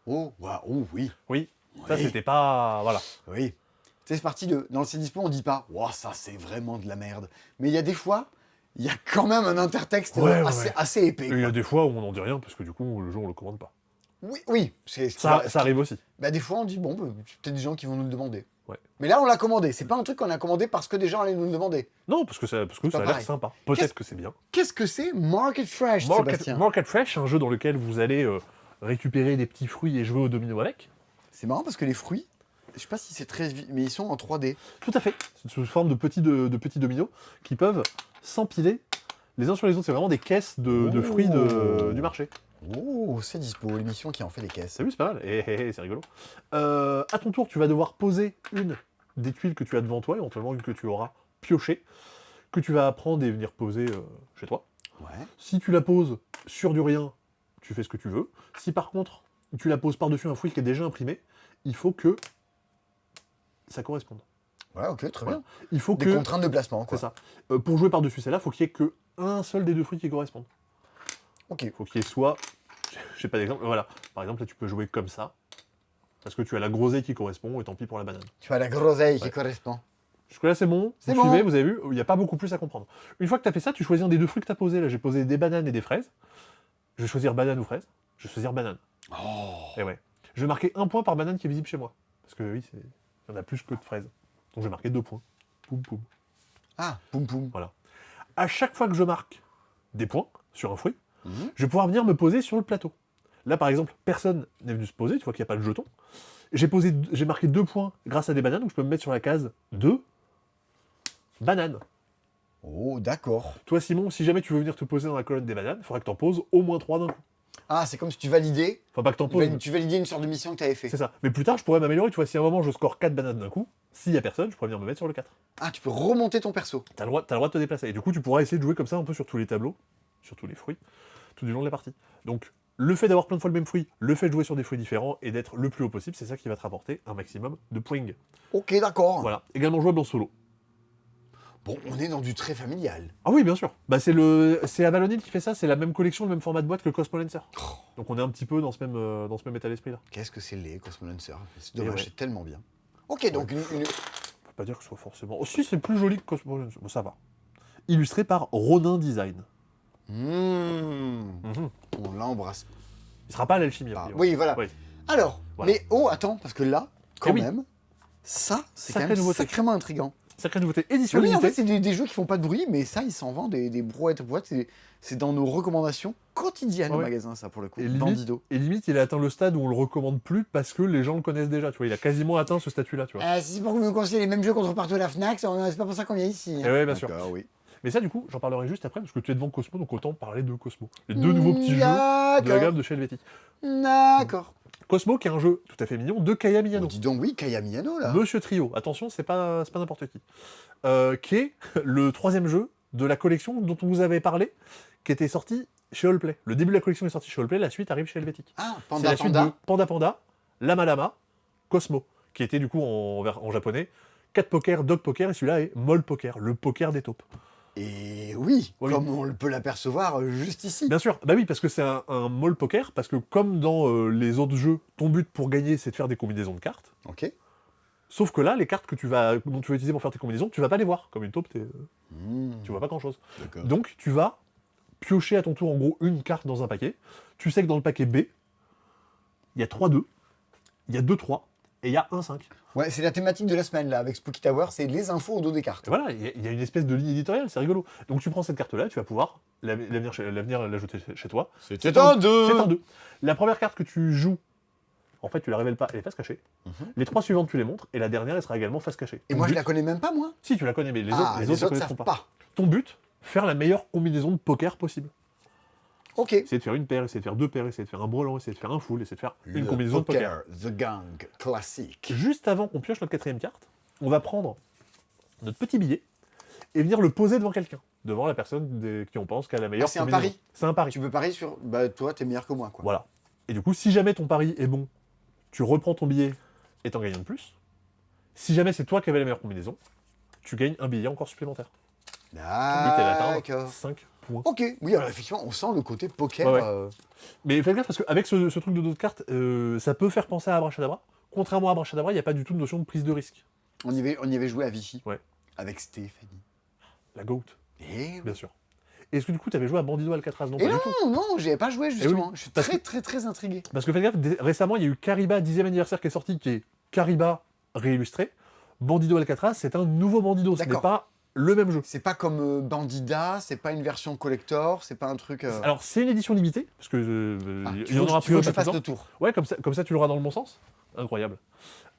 Oh, waouh, oh, oui. Oui. Ça, Oui. c'était pas. Voilà. Oui. Tu sais, c'est parti de. Dans le C-Dispo, on dit pas, wow, ça c'est vraiment de la merde. Mais il y a des fois, il y a quand même un intertexte Ouais, assez, ouais. assez épais. Et il y quoi. a des fois où on n'en dit rien parce que du coup, le jeu, on le commande pas. Oui, oui. Ça arrive aussi. Bah, des fois, on dit, bon, c'est peut-être des gens qui vont nous le demander. Ouais. Mais là, on l'a commandé. C'est pas un truc qu'on a commandé parce que des gens allaient nous le demander. Non, parce que ça a l'air pareil. sympa. Qu'est-ce- Peut-être que c'est bien. Qu'est-ce que c'est Market Fresh, Sébastien? Market Fresh, un jeu dans lequel vous allez récupérer des petits fruits et jouer au domino avec. C'est marrant parce que les fruits, je sais pas si c'est très. Mais ils sont en 3D. Tout à fait. C'est sous forme de petits dominos qui peuvent s'empiler les uns sur les autres. C'est vraiment des caisses de fruits du marché. Oh, c'est dispo, l'émission qui en fait les caisses. T'as vu, c'est pas mal. C'est rigolo. À ton tour, tu vas devoir poser une des tuiles que tu as devant toi, éventuellement une que tu auras piochée, que tu vas prendre et venir poser chez toi. Ouais. Si tu la poses sur du rien, tu fais ce que tu veux. Si par contre, tu la poses par-dessus un fruit qui est déjà imprimé, il faut que ça corresponde. Ouais, ok, très bien. Il faut Des que... contraintes de placement, C'est quoi. ça. Pour jouer par-dessus celle-là, il faut qu'il y ait qu'un seul des deux fruits qui correspondent. Ok. Il faut qu'il y ait soit... Je sais pas d'exemple. Voilà. Par exemple, là, tu peux jouer comme ça. Parce que tu as la groseille qui correspond, et tant pis pour la banane. Tu as la groseille qui Ouais. correspond. Jusque-là, c'est bon. C'est Vous bon. suivez, vous avez vu, il n'y a pas beaucoup plus à comprendre. Une fois que tu as fait ça, tu choisis un des deux fruits que tu as posé. Là, j'ai posé des bananes et des fraises. Je vais choisir banane ou fraise. Je vais choisir banane. Et ouais. Je vais marquer 1 point par banane qui est visible chez moi. Parce que oui, il y en a plus que de fraises. Donc je vais marquer 2 points. Poum poum. Ah, poum poum. Voilà. À chaque fois que je marque des points sur un fruit, Mhm. je vais pouvoir venir me poser sur le plateau. Là, par exemple, personne n'est venu se poser, tu vois qu'il n'y a pas de jeton. J'ai marqué 2 points grâce à des bananes, donc je peux me mettre sur la case 2 bananes. Oh, d'accord. Toi, Simon, si jamais tu veux venir te poser dans la colonne des bananes, il faudra que tu en poses au moins 3 d'un coup. Ah, c'est comme si tu validais. Enfin, pas que tu en poses, Tu validais une sorte de mission que tu avais fait. c'est ça. Mais plus tard, je pourrais m'améliorer, tu vois, si à un moment je score 4 bananes d'un coup, s'il n'y a personne, je pourrais venir me mettre sur le 4. Ah, tu peux remonter ton perso. T'as le droit de te déplacer. Et du coup, tu pourras essayer de jouer comme ça un peu sur tous les tableaux, sur tous les fruits, tout du long de la partie. Donc, le fait d'avoir plein de fois le même fruit, le fait de jouer sur des fruits différents et d'être le plus haut possible, c'est ça qui va te rapporter un maximum de points. Ok, d'accord. Voilà. Également jouable en solo. Bon, on est dans du très familial. Ah oui, bien sûr. Bah, c'est Avalonil qui fait ça, c'est la même collection, le même format de boîte que Cosmolancer. Donc on est un petit peu dans ce même état d'esprit là. Qu'est-ce que c'est laid, Cosmolancer? C'est dommage, ouais. c'est tellement bien. Ok, donc une... On peut pas dire que ce soit forcément. Oh, si, c'est plus joli que Cosmolancer. Bon, ça va. Illustré par Ronin Design. Mhm. On l'embrasse. Il sera pas à l'alchimie. a Ah, priori. oui, voilà. Oui. Alors, Voilà. mais oh, attends, parce que là, quand oui. même, ça, c'est Sacrée quand même nouveauté. sacrément intriguant. Sacrée nouveauté. Édition Oui, en limitée. fait, c'est des jeux qui font pas de bruit, mais ça, ils s'en vendent des brouettes boîtes. C'est dans nos recommandations quotidiennes au Ouais. magasin, ça, pour le coup. Et limite, Bandido. il a atteint le stade où on le recommande plus parce que les gens le connaissent déjà. Tu vois, il a quasiment atteint ce statut-là. Tu vois. Si c'est pour que vous me conseillez les mêmes jeux qu'on trouve partout à la Fnac, c'est pas pour ça qu'on vient ici. Eh ouais, bien sûr. D'accord, oui. Mais ça, du coup, j'en parlerai juste après parce que tu es devant Cosmo, donc autant parler de Cosmo. Les 2 nouveaux petits jeux de la D'accord. gamme de chez Helvetic. D'accord. Cosmo, qui est un jeu tout à fait mignon de Kaya Miyano. Oh, dis donc, oui, Kaya Miyano, là. Monsieur Trio, attention, c'est pas n'importe qui. Qui est le 3e jeu de la collection dont on vous avait parlé, qui était sorti chez Allplay. Le début de la collection est sorti chez Allplay, la suite arrive chez Helvetic. Ah, C'est Panda la suite Panda. de Panda Panda, Lama Lama, Cosmo, qui était du coup en japonais, Cat Poker, Dog Poker, et celui-là est Mole Poker, le poker des taupes. Et oui, Oui. comme on peut l'apercevoir juste ici. Bien sûr, bah oui, parce que c'est un Mole Poker, parce que comme dans les autres jeux, ton but pour gagner, c'est de faire des combinaisons de cartes. Ok. Sauf que là, les cartes dont tu vas utiliser pour faire tes combinaisons, tu vas pas les voir. Comme une taupe, tu vois pas grand-chose. D'accord. Donc, tu vas piocher à ton tour, en gros, une carte dans un paquet. Tu sais que dans le paquet B, il y a 3-2, il y a 2-3, et il y a 1-5. Ouais, c'est la thématique de la semaine, là, avec Spooky Tower, c'est les infos au dos des cartes. Et voilà, il y a une espèce de ligne éditoriale, c'est rigolo. Donc, tu prends cette carte-là, tu vas pouvoir l'avenir l'ajouter chez toi. C'est un 2. C'est un 2. La première carte que tu joues, en fait, tu la révèles pas, elle est face cachée. Les 3 suivantes, tu les montres, et la dernière, elle sera également face cachée. Et Ton moi, je but- la connais même pas, moi. Si, tu la connais, mais les Ah, autres, les autres connaîtront savent pas. Ton but, faire la meilleure combinaison de poker possible. Ok. Essayer de faire une paire, essayer de faire 2 paires, essayer de faire un brelan, essayer de faire un full, essayer de faire une combinaison de poker. The Gang, classique. Juste avant qu'on pioche notre 4e carte, on va prendre notre petit billet et venir le poser devant quelqu'un, devant la personne qui on pense qu'elle a la meilleure c'est un combinaison. pari. C'est un pari. Tu peux parier sur... Bah, toi, t'es meilleur que moi, quoi. Voilà. Et du coup, si jamais ton pari est bon, tu reprends ton billet et t'en gagnes un de plus. Si jamais c'est toi qui avais la meilleure combinaison, tu gagnes un billet encore supplémentaire. Ton but est d'atteindre D'accord. 5 points. Ok. Oui, alors effectivement, on sent le côté poker. Ouais, ouais. Mais faites gaffe parce qu'avec ce truc de dos de cartes, ça peut faire penser à Abracadabra. Contrairement à Abracadabra, il n'y a pas du tout de notion de prise de risque. On y avait joué à Vichy. Ouais. Avec Stéphanie. La GOAT, Et bien sûr. Et est-ce que du coup, tu avais joué à Bandido Alcatraz? Non, Et pas non, du tout. non, j'y avais pas joué justement. oui, Je suis parce très, très, très intrigué. Parce que faites gaffe, récemment, il y a eu Kariba 10e anniversaire qui est sorti, qui est Kariba réillustré. Bandido Alcatraz, c'est un nouveau Bandido, ce n'est D'accord. pas le même jeu. C'est pas comme Bandida, c'est pas une version collector, c'est pas un truc. Alors, c'est une édition limitée, parce que tu il y en veux, aura tu veux plus que je fasse temps. le tour. Ouais, comme ça, tu l'auras dans le bon sens. Incroyable.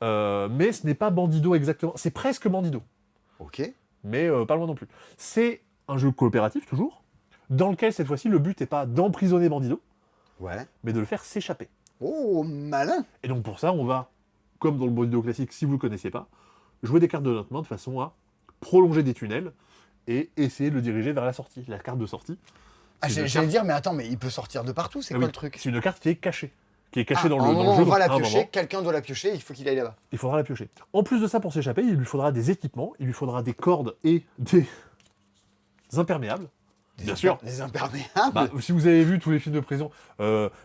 Mais ce n'est pas Bandido exactement. C'est presque Bandido, Ok. mais pas loin non plus. C'est un jeu coopératif, toujours, dans lequel, cette fois-ci, le but n'est pas d'emprisonner Bandido, Ouais. mais de le faire s'échapper. Oh, malin. Et donc, pour ça, on va, comme dans le Bandido classique, si vous ne le connaissez pas, jouer des cartes de notre main de façon à prolonger des tunnels et essayer de le diriger vers la sortie, la carte de sortie. Ah, C'est une j'allais carte- dire, mais attends, mais il peut sortir de partout, c'est Ah quoi oui, le truc? C'est une carte qui est cachée. Qui est cachée Ah, dans à un le moment, jeu. on va la à un piocher, moment, quelqu'un doit la piocher, il faut qu'il aille là-bas. il faudra la piocher. En plus de ça, pour s'échapper, il lui faudra des équipements, il lui faudra des cordes et des imperméables. Bien sûr. Les imperméables. Bah, si vous avez vu tous les films de prison,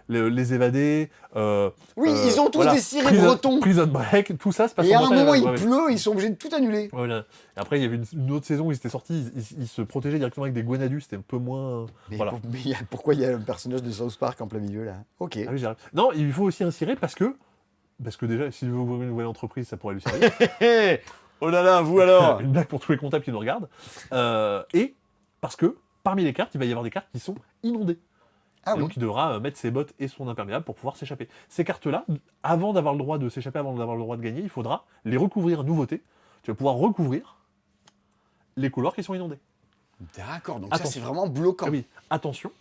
les évadés... oui, ils ont tous voilà, des cirés bretons. Prison Break, tout ça se passe Et à en un montagne. moment, Ouais, il ouais. pleut, ils sont obligés de tout annuler. Voilà. Et après, il y avait une autre saison où ils étaient sortis, ils se protégeaient directement avec des Gwenadus, c'était un peu moins... Mais, voilà. pourquoi il y a un personnage de South Park en plein milieu là? Ok. Ah oui, j'arrive. Non, il faut aussi un ciré parce que déjà, si vous ouvrez une nouvelle entreprise, ça pourrait lui servir. Oh là là, vous alors? Une blague pour tous les comptables qui nous regardent. Et parce que parmi les cartes, il va y avoir des cartes qui sont inondées. Ah Et oui. donc il devra mettre ses bottes et son imperméable pour pouvoir s'échapper. Ces cartes-là, avant d'avoir le droit de s'échapper, avant d'avoir le droit de gagner, il faudra les recouvrir nouveautés. Tu vas pouvoir recouvrir les couloirs qui sont inondés. D'accord, donc Attention. ça c'est vraiment bloquant. Ah oui, attention,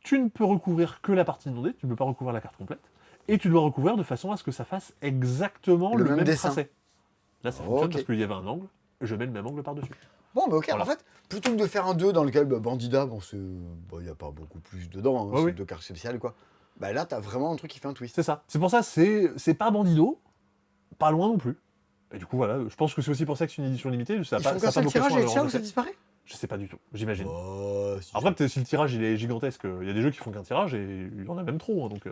tu ne peux recouvrir que la partie inondée, tu ne peux pas recouvrir la carte complète, et tu dois recouvrir de façon à ce que ça fasse exactement Le le même même dessin. tracé. Là, ça fonctionne Ok. parce qu'il y avait un angle, je mets le même angle par-dessus. Bon, bah ok, Voilà. en fait, plutôt que de faire un 2 dans lequel Bandida, bon, c'est. Bon, il n'y a pas beaucoup plus dedans, hein, Ouais, c'est oui. deux cartes spéciales quoi. Bah là, t'as vraiment un truc qui fait un twist. C'est ça. C'est pour ça, c'est pas Bandido, pas loin non plus. Et du coup, voilà, je pense que c'est aussi pour ça que c'est une édition limitée. Ça a Ils pas, font ça a qu'un pas seul vocation tirage à et le tiens, remplacer. ça disparaît? Je sais pas du tout, j'imagine. Oh, si. Après, peut-être si le tirage il est gigantesque, il y a des jeux qui font qu'un tirage et il y en a même trop, hein, donc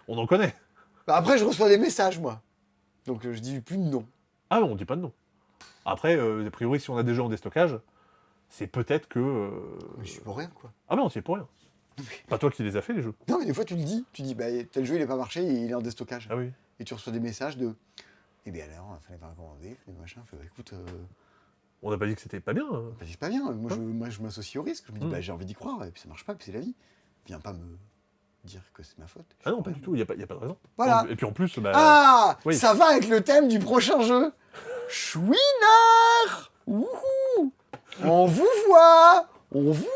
on en connaît. Bah après, je reçois des messages, moi. Donc je dis plus de nom. Ah non, on dit pas de nom. Après, a priori, si on a des jeux en déstockage, c'est peut-être que... Mais je suis pour rien, quoi. Ah non, c'est pour rien. Pas toi qui les as fait, les jeux. Non, mais des fois, tu le dis. Tu dis, bah, tel jeu, il n'a pas marché, il est en déstockage. Ah oui. Et tu reçois des messages de. Eh bien alors, il fallait pas recommander, fallait machin. Fait, bah, écoute, On n'a pas dit que c'était pas bien. Hein. bah, c'est pas bien. Moi, je m'associe au risque. Je me dis, Mm. bah, j'ai envie d'y croire, et puis ça marche pas, puis c'est la vie. Viens pas me dire que c'est ma faute. Ah non, pas du tout, il n'y a pas de raison. Voilà. Et puis en plus, bah... Ah, oui. ça va avec le thème du prochain jeu. Chouinard. Wouhou. On vous voit, on vous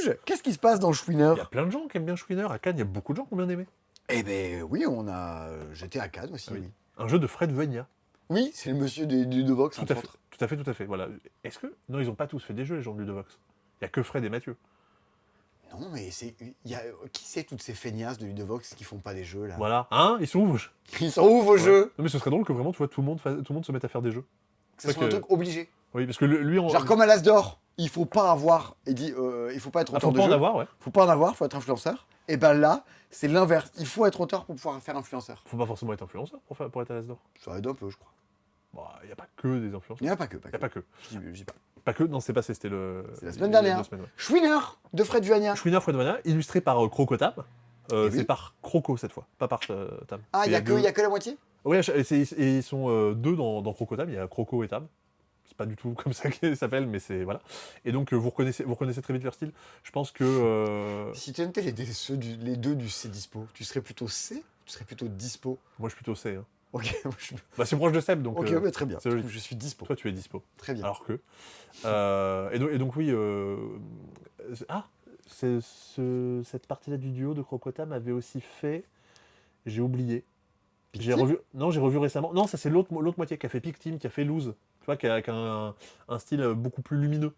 juge. Qu'est-ce qui se passe dans il y Chouinard? a plein de gens qui aiment bien Chouineur. À Cannes, il y a beaucoup de gens qui ont bien aimé. Eh ben oui, on a. J'étais à Cannes aussi. Ah oui. Oui, Un jeu de Fred Venia. oui c'est le monsieur du Ludovox. Tout à fait, tout à fait. Voilà. Est-ce que... Non, ils n'ont pas tous fait des jeux, les gens de Ludovox. Il n'y a que Fred et Mathieu. Non, mais c'est. Qui c'est toutes ces feignasses de Ludovox qui font pas des jeux là? Voilà. Hein, ils sont où vos jeux? Ils sont où vos jeux? Non, mais ce serait drôle que vraiment, tu vois, tout le monde se mette à faire des jeux. Que ce soit un que- truc obligé. Oui, parce que lui, on... Genre comme à l'As d'Or, il faut pas avoir. Il dit, il faut pas être Ah, auteur faut de pas en jeu. avoir, ouais. Faut pas en avoir, faut être influenceur. Et ben là, c'est l'inverse. Il faut être auteur pour pouvoir faire influenceur. Faut pas forcément être influenceur pour être à l'As d'or. Ça aide un peu, je crois. Bon, il n'y a pas que des influenceurs. Il n'y en a pas que. Il n'y a pas que. Je dis pas. Pas que, non, c'est passé, c'était C'est la semaine dernière. il y a 2 semaines, ouais. Chouineur de Fred Duagna. Chouineur, Fred Venia, illustré par Crocotam. Eh oui. C'est par Croco cette fois, pas par Tam. Ah, il Et y a deux- que la moitié? Ouais, et ils sont deux dans Crocotam, il y a Croco et Tam. C'est pas du tout comme ça qu'ils s'appellent, mais c'est... Voilà. Et donc, vous reconnaissez très vite leur style. Je pense que... Si tu étais les deux du C dispo, tu serais plutôt C? Tu serais plutôt dispo? Moi, je suis plutôt C. Hein. Ok, moi, je... Bah, c'est proche de Seb, donc... ok, bah, très bien. c'est logique. Je suis dispo. Toi, tu es dispo. Très bien. Alors que... et donc, oui... cette partie-là du duo de Crocotam avait aussi fait... J'ai oublié. J'ai revu récemment. Non, ça c'est l'autre moitié qui a fait Pick Team, qui a fait Lose. Tu vois, qui a un style beaucoup plus lumineux.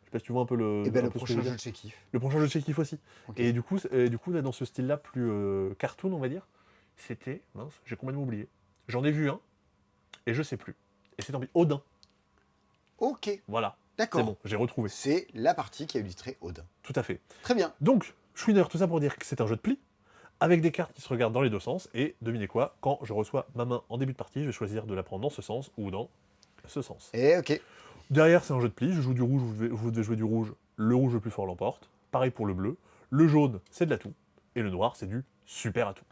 Je sais pas si tu vois un peu le. Et ben un le peu ce que prochain je veux jeu dire. de chez Kiff. Le prochain jeu de chez Kiff aussi. Ok. Et du coup, là, dans ce style-là plus cartoon, on va dire, c'était. Mince, j'ai complètement oublié. J'en ai vu un, et je sais plus. Et c'est tant pis. Odin. Ok, Voilà. d'accord. C'est bon, j'ai retrouvé. C'est la partie qui a illustré Odin. Tout à fait. Très bien. Donc, Chouineur, tout ça pour dire que c'est un jeu de pli, avec des cartes qui se regardent dans les deux sens, et devinez quoi, quand je reçois ma main en début de partie, je vais choisir de la prendre dans ce sens ou dans ce sens. Et ok. Derrière, c'est un jeu de pli, je joue du rouge, vous devez jouer du rouge, le rouge le plus fort l'emporte. Pareil pour le bleu. Le jaune, c'est de l'atout, et le noir, c'est du super atout.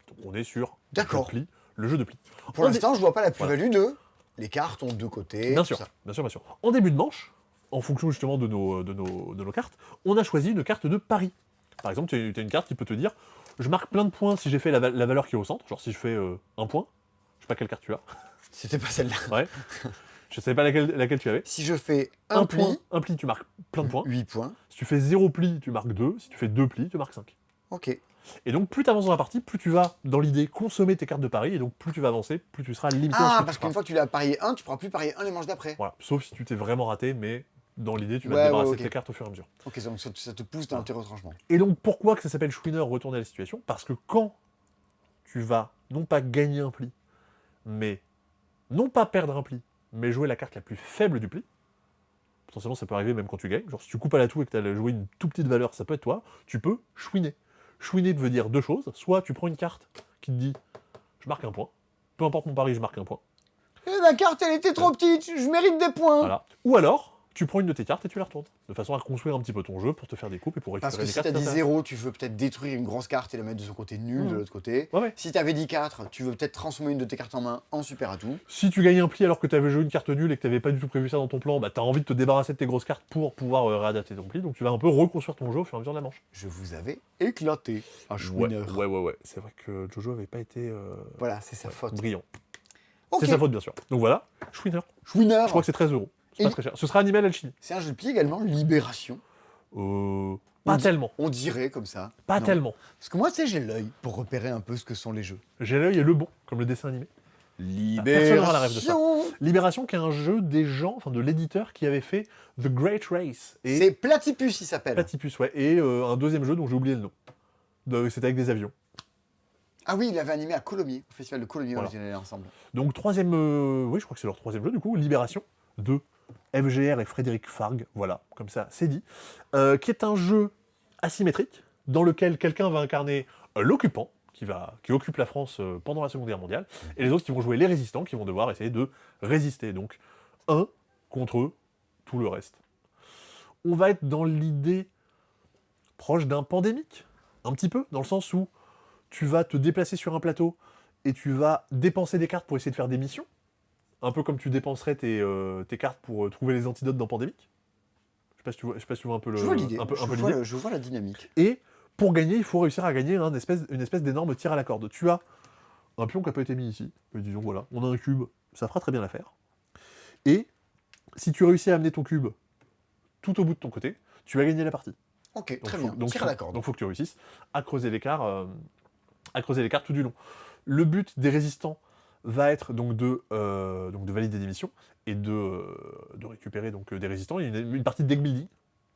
Donc on est sur D'accord. le jeu de pli. Pour l'instant, je vois pas la plus-value de. Les cartes ont deux côtés. Bien tout sûr, ça. bien sûr, bien sûr. En début de manche, en fonction justement de nos cartes, on a choisi une carte de pari. Par exemple, tu as une carte qui peut te dire, je marque plein de points si j'ai fait la valeur qui est au centre, genre si je fais un point, je sais pas quelle carte tu as, C'était pas celle-là. ouais, je savais pas laquelle tu avais. Si je fais un pli, un pli, tu marques plein de points. 8 points. Si tu fais 0 pli, tu marques 2. Si tu fais 2 plis, tu marques 5. Ok. Et donc, plus tu avances dans la partie, plus tu vas, dans l'idée, consommer tes cartes de pari. Et donc, plus tu vas avancer, plus tu seras limité dans ce Ah, que parce tu qu'une feras. fois que tu l'as parié un, tu pourras plus parier un les manches d'après. Voilà. Sauf si tu t'es vraiment raté, mais dans l'idée, tu vas Ouais, te débarrasser ouais, ok. de tes cartes au fur et à mesure. Ok, donc ça te pousse dans tes retranchements. Et donc, pourquoi que ça s'appelle Chouineur retourner à la situation? Parce que quand tu vas, non pas gagner un pli, mais non pas perdre un pli, mais jouer la carte la plus faible du pli, potentiellement ça peut arriver même quand tu gagnes. Genre si tu coupes à l'atout et que tu as joué une toute petite valeur, ça peut être toi, tu peux chouiner. Chouiner veut dire deux choses, soit tu prends une carte qui te dit je marque un point, peu importe mon pari, je marque un point. Ma carte, elle était trop petite, je mérite des points. Voilà. Ou alors, tu prends une de tes cartes et tu la retournes. De façon à reconstruire un petit peu ton jeu pour te faire des coupes et pour récupérer Parce que des si cartes. t'as dit ça, 0, tu veux peut-être détruire une grosse carte et la mettre de son côté nul de l'autre côté. Ouais. Si t'avais dit 4, tu veux peut-être transformer une de tes cartes en main en super atout. Si tu gagnes un pli alors que tu avais joué une carte nulle et que tu n'avais pas du tout prévu ça dans ton plan, bah tu as envie de te débarrasser de tes grosses cartes pour pouvoir réadapter ton pli. Donc tu vas un peu reconstruire ton jeu au fur et à mesure de la manche. Je vous avais éclaté. Un chouineur. Ouais. C'est vrai que Jojo avait pas été Voilà, c'est sa faute. brillant. Ok. C'est sa faute, bien sûr. Donc voilà, Chouiner. Chouineur. Je crois que c'est 13 €. C'est Et- pas très cher. Ce sera Animal Alchemy. C'est un jeu de pli également, Libération. Pas tellement. On dirait comme ça. Pas Non. tellement. Parce que moi, tu sais, j'ai l'œil pour repérer un peu ce que sont les jeux. J'ai l'œil et le bon, comme le dessin animé. Personne n'aura la rêve de ça. Libération. Libération, qui est un jeu des gens, enfin de l'éditeur qui avait fait The Great Race. Et C'est Platypus, il s'appelle. Platypus, ouais. Et un deuxième jeu dont j'ai oublié le nom. C'était avec des avions. Ah oui, il avait animé à Colomiers, au festival de Colomiers, Voilà. on était allés ensemble. Donc troisième, oui, je crois que c'est leur troisième jeu du coup, Libération, de FGR et Frédéric Fargue, voilà, comme ça, c'est dit, qui est un jeu asymétrique, dans lequel quelqu'un va incarner l'occupant, qui occupe la France pendant la Seconde Guerre mondiale, et les autres qui vont jouer les résistants, qui vont devoir essayer de résister. Donc, un contre tout le reste. On va être dans l'idée proche d'un pandémique, un petit peu, dans le sens où tu vas te déplacer sur un plateau et tu vas dépenser des cartes pour essayer de faire des missions, un peu comme tu dépenserais tes cartes pour trouver les antidotes dans Pandémique. Je sais pas si tu vois un peu le, Je vois l'idée, un peu l'idée. je vois la dynamique. Et pour gagner, il faut réussir à gagner une espèce d'énorme tir à la corde. Tu as un pion qui n'a pas été mis ici, mais disons voilà, on a un cube, ça fera très bien l'affaire. Et si tu réussis à amener ton cube tout au bout de ton côté, tu vas gagner la partie. Ok, Donc, très bien, tire à la corde. Donc il faut que tu réussisses à creuser l'écart tout du long. Le but des résistants va être donc de valider des missions et de récupérer donc des résistants. Il y a une partie de deck building.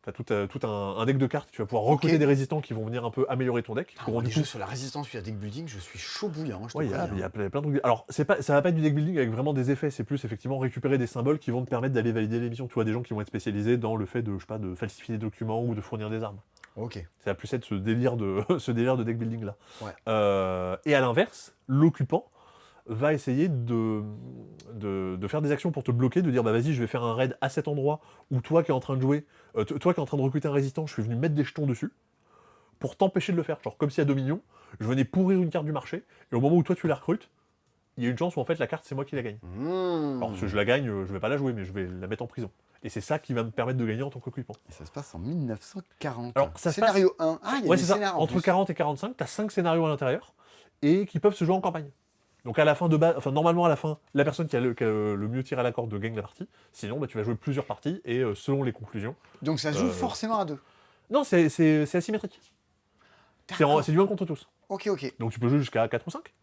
Tu as tout un deck de cartes, tu vas pouvoir recruter des résistants qui vont venir un peu améliorer ton deck. Ah, les jeux sur la résistance puis la deck building, je suis chaud bouillant. Ouais, il y a plein de trucs. Alors, ça va pas être du deck building avec vraiment des effets, c'est plus effectivement récupérer des symboles qui vont te permettre d'aller valider les missions. Tu vois, des gens qui vont être spécialisés dans le fait de, je sais pas, de falsifier des documents ou de fournir des armes. Ok. Ça va plus être ce délire de deck building là. Ouais. Et à l'inverse, l'occupant va essayer de faire des actions pour te bloquer, de dire bah vas-y je vais faire un raid à cet endroit où toi qui es en train de jouer, toi qui es en train de recruter un résistant, je suis venu mettre des jetons dessus pour t'empêcher de le faire. Genre comme si à Dominion, je venais pourrir une carte du marché et au moment où toi tu la recrutes, il y a une chance où en fait la carte c'est moi qui la gagne. Alors si je la gagne, je vais pas la jouer mais je vais la mettre en prison. Et c'est ça qui va me permettre de gagner en tant qu'occupant. Et ça se passe en 1940. Alors, ça se Scénario 1. Ah, il y a des c'est ça. scénarios en Entre plus. 40 et 45, tu as 5 scénarios à l'intérieur et qui peuvent se jouer en campagne. Donc à la fin normalement à la fin, la personne qui a le mieux tiré à la corde gagne la partie. Sinon, bah, tu vas jouer plusieurs parties et selon les conclusions. Donc ça se joue forcément à deux. Non, c'est asymétrique. D'accord. C'est du 1 contre tous. Ok. Donc tu peux jouer jusqu'à 4 ou 5.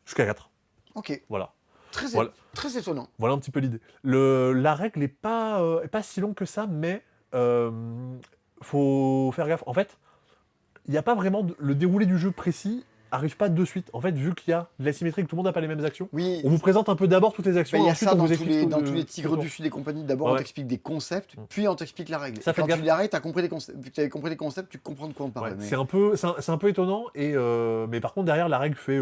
Jusqu'à 4. Ok. Voilà. Très étonnant. Voilà un petit peu l'idée. La règle n'est pas si longue que ça, mais faut faire gaffe. En fait, il n'y a pas vraiment le déroulé du jeu précis arrive pas de suite. En fait, vu qu'il y a de l'asymétrie, que tout le monde n'a pas les mêmes actions, Oui. on vous présente un peu d'abord toutes les actions. Il y et a ensuite ça on dans vous tous explique les, tout tous les Tigres du Sud et compagnie. D'abord, on Ouais. t'explique des concepts, puis on t'explique la règle. Ça, Et faites quand gaffe. tu l'arrêtes, t'as compris des concepts. Vu que t'avais compris des concepts, tu comprends de quoi on parle. Ouais, mais- c'est un peu étonnant, mais par contre, derrière, la règle fait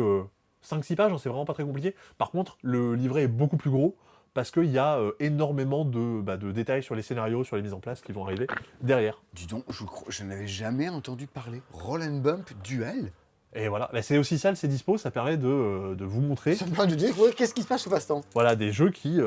5-6 pages, hein, c'est vraiment pas très compliqué. Par contre, le livret est beaucoup plus gros, parce qu'il y a énormément de détails sur les scénarios, sur les mises en place qui vont arriver derrière. Dis donc, je n'avais jamais entendu parler. Roll and Bump Duel. Et voilà, bah, c'est aussi ça, c'est dispo, ça permet de vous montrer Ça me permet de dire, ouais, qu'est-ce qui se passe sous passe-temps. voilà, des jeux qui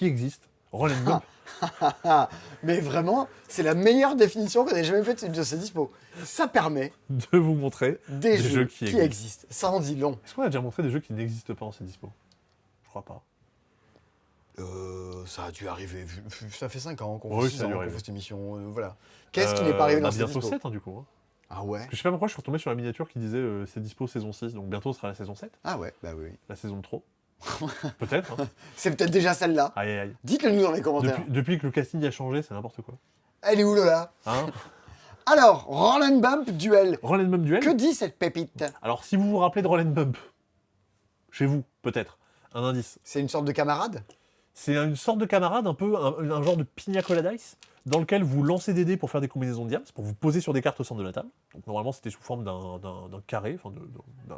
existent. Roll and Bump, Mais vraiment, c'est la meilleure définition qu'on ait jamais faite de ce dispo. Ça permet de vous montrer des des jeux qui existent. Ça en dit long. Est-ce qu'on a déjà montré des jeux qui n'existent pas en ces dispo? Je crois pas. Ça a dû arriver. Ça fait 5 ans qu'on Oui, fait, ça a dû qu'on arriver. fait cette émission. Voilà. Qu'est-ce qui n'est pas arrivé dans ce bientôt dispo 7, hein, du coup. Hein. Ah ouais. Parce que je sais pas pourquoi je suis retombé sur la miniature qui disait c'est dispo saison 6, donc bientôt ce sera la saison 7, Ah ouais, bah oui. la saison de trop. Peut-être. Hein. C'est peut-être déjà celle-là. Aïe aïe aïe. Dites-le nous dans les commentaires. Depuis que le casting a changé, c'est n'importe quoi. Elle est où Lola? Hein. Alors, Roll and Bump Duel. Roll and Bump Duel. Que dit cette pépite? Alors si vous vous rappelez de Roll and Bump, chez vous, peut-être, un indice. C'est une sorte de camarade? C'est une sorte de camarade, un peu un genre de pina coladice, dans lequel vous lancez des dés pour faire des combinaisons de diams, pour vous poser sur des cartes au centre de la table. Donc normalement c'était sous forme d'un carré, enfin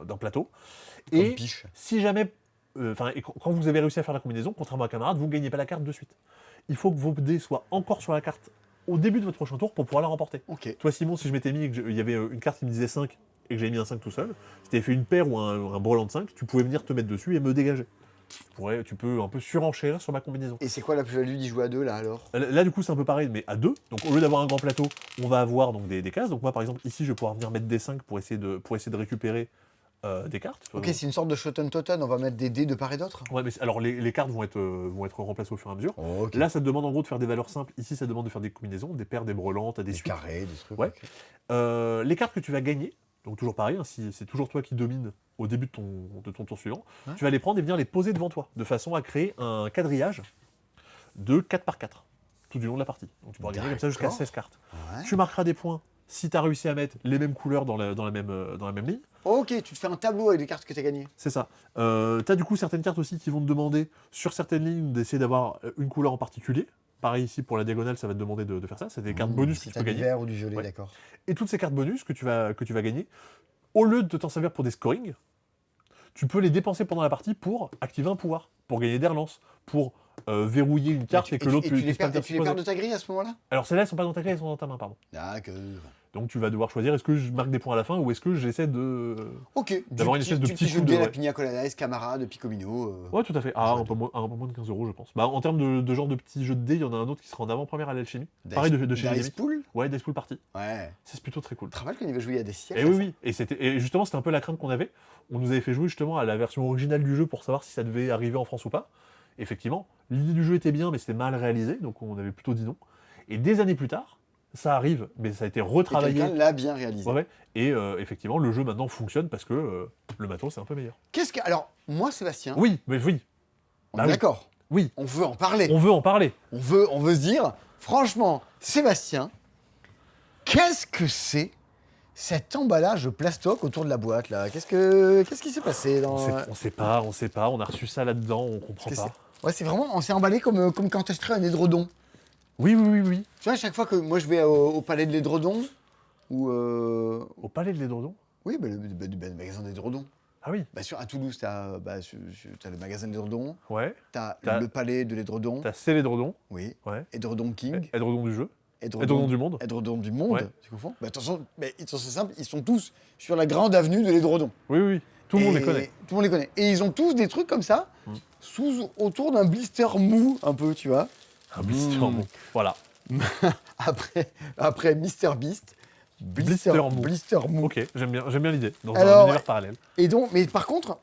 d'un plateau. Comme Et piche. si jamais, quand vous avez réussi à faire la combinaison, contrairement à un camarade, vous ne gagnez pas la carte de suite. Il faut que vos dés soient encore sur la carte au début de votre prochain tour pour pouvoir la remporter. Ok. Toi Simon, si je m'étais mis, il y avait une carte qui me disait 5 et que j'avais mis un 5 tout seul, si t'avais fait une paire ou un brelan de 5, tu pouvais venir te mettre dessus et me dégager. Tu peux un peu surenchérir sur ma combinaison. Et c'est quoi la plus-value d'y jouer à 2 là alors? Là, du coup, c'est un peu pareil, mais à 2. Donc, au lieu d'avoir un grand plateau, on va avoir donc, des cases. Donc, moi, par exemple, ici, je vais pouvoir venir mettre des 5 pour essayer de récupérer des cartes. Ok, c'est une sorte de Shoten-Totten, on va mettre des dés de part et d'autre? Ouais, mais alors, les cartes vont être remplacées au fur et à mesure. Oh, ok. Là, ça te demande en gros de faire des valeurs simples. Ici, ça demande de faire des combinaisons, des paires, des brelans, t'as des des suites. carrés, des trucs. Ouais. ok. Les cartes que tu vas gagner, donc toujours pareil, hein, si c'est toujours toi qui domines au début de ton tour suivant, Ouais. tu vas les prendre et venir les poser devant toi, de façon à créer un quadrillage de 4 par 4, tout du long de la partie. Donc tu pourras gagner comme ça jusqu'à D'accord. 16 cartes. Ouais. Tu marqueras des points si tu as réussi à mettre les mêmes couleurs dans la même ligne. Ok, tu te fais un tableau avec les cartes que tu as gagnées. C'est ça. Tu as du coup certaines cartes aussi qui vont te demander, sur certaines lignes, d'essayer d'avoir une couleur en particulier. Pareil ici, pour la diagonale, ça va te demander de faire ça. C'est des cartes bonus que Si tu t'as peux du gagner. vert ou du violet, Ouais. d'accord. Et toutes ces cartes bonus que tu vas gagner, au lieu de t'en servir pour des scorings, tu peux les dépenser pendant la partie pour activer un pouvoir, pour gagner des relances, pour verrouiller une carte et que l'autre tu les puisse pas perds, le tu les perds de ta grille à ce moment-là? Alors celles-là, elles sont pas dans ta grille, elles sont dans ta main, pardon. D'accord. Donc tu vas devoir choisir, est-ce que je marque des points à la fin ou est-ce que j'essaie de... Ok, D'avoir une espèce de petit coup coup de- de la ouais. Pina Colada, Camarade, Picomino. Ouais, tout à fait. Ah, un peu moins de 15 euros, je pense. Bah, en termes de genre de petits jeux de dés, il y en a un autre qui sera en avant-première à l'alchimie. Pareil de chez Dice Limit. Pool. Ouais, Dice Pool Party. Ouais. C'est plutôt très cool. Tu te rappelles qu'on y avait joué il y a des siècles? Et oui, oui. Et justement, c'était un peu la crainte qu'on avait. On nous avait fait jouer justement à la version originale du jeu pour savoir si ça devait arriver en France ou pas. Effectivement, l'idée du jeu était bien, mais c'était mal réalisé, donc on avait plutôt dit non. Et des années plus tard, ça arrive, mais ça a été Et retravaillé. quelqu'un l'a bien réalisé. Ouais, ouais. Et effectivement, le jeu maintenant fonctionne parce que le matos est un peu meilleur. Qu'est-ce que. Alors, moi, Sébastien, Oui, mais oui, on bah est oui. d'accord. oui, On veut en parler. on veut en parler. On veut se dire, franchement, Sébastien, qu'est-ce que c'est cet emballage plastoc autour de la boîte là? Qu'est-ce qui s'est passé dans. On sait pas, on a reçu ça là-dedans, on comprend Qu'est-ce pas. Ouais, c'est vraiment, on s'est emballé comme quand t'achèterais un édredon. Oui, oui, oui, oui. Tu vois, à chaque fois que moi je vais au palais de l'édredon, ou. Au palais de l'Édredon. Oui, le magasin d'édredons. Ah oui, À Toulouse, t'as le magasin de l'édredon, ouais. t'as T'as- le palais de l'édredon, T'as C'est l'Édredon, oui, ouais. Édredon King, Édredon du jeu, Édredon du monde. Édredon du monde, Ouais. tu confonds? Bah, attention, mais c'est simple, ils sont tous sur la grande avenue de l'édredon. Oui, oui, oui. Tout le monde les Et- connaît. Tout le monde les connaît. Et ils ont tous des trucs comme ça, autour d'un blister mou, un peu, tu vois. Un blister mou. Voilà. Après Mister Beast, Blister mou. Blister mou. Ok, j'aime bien l'idée. Dans Alors, un univers parallèle. Et donc, mais par contre,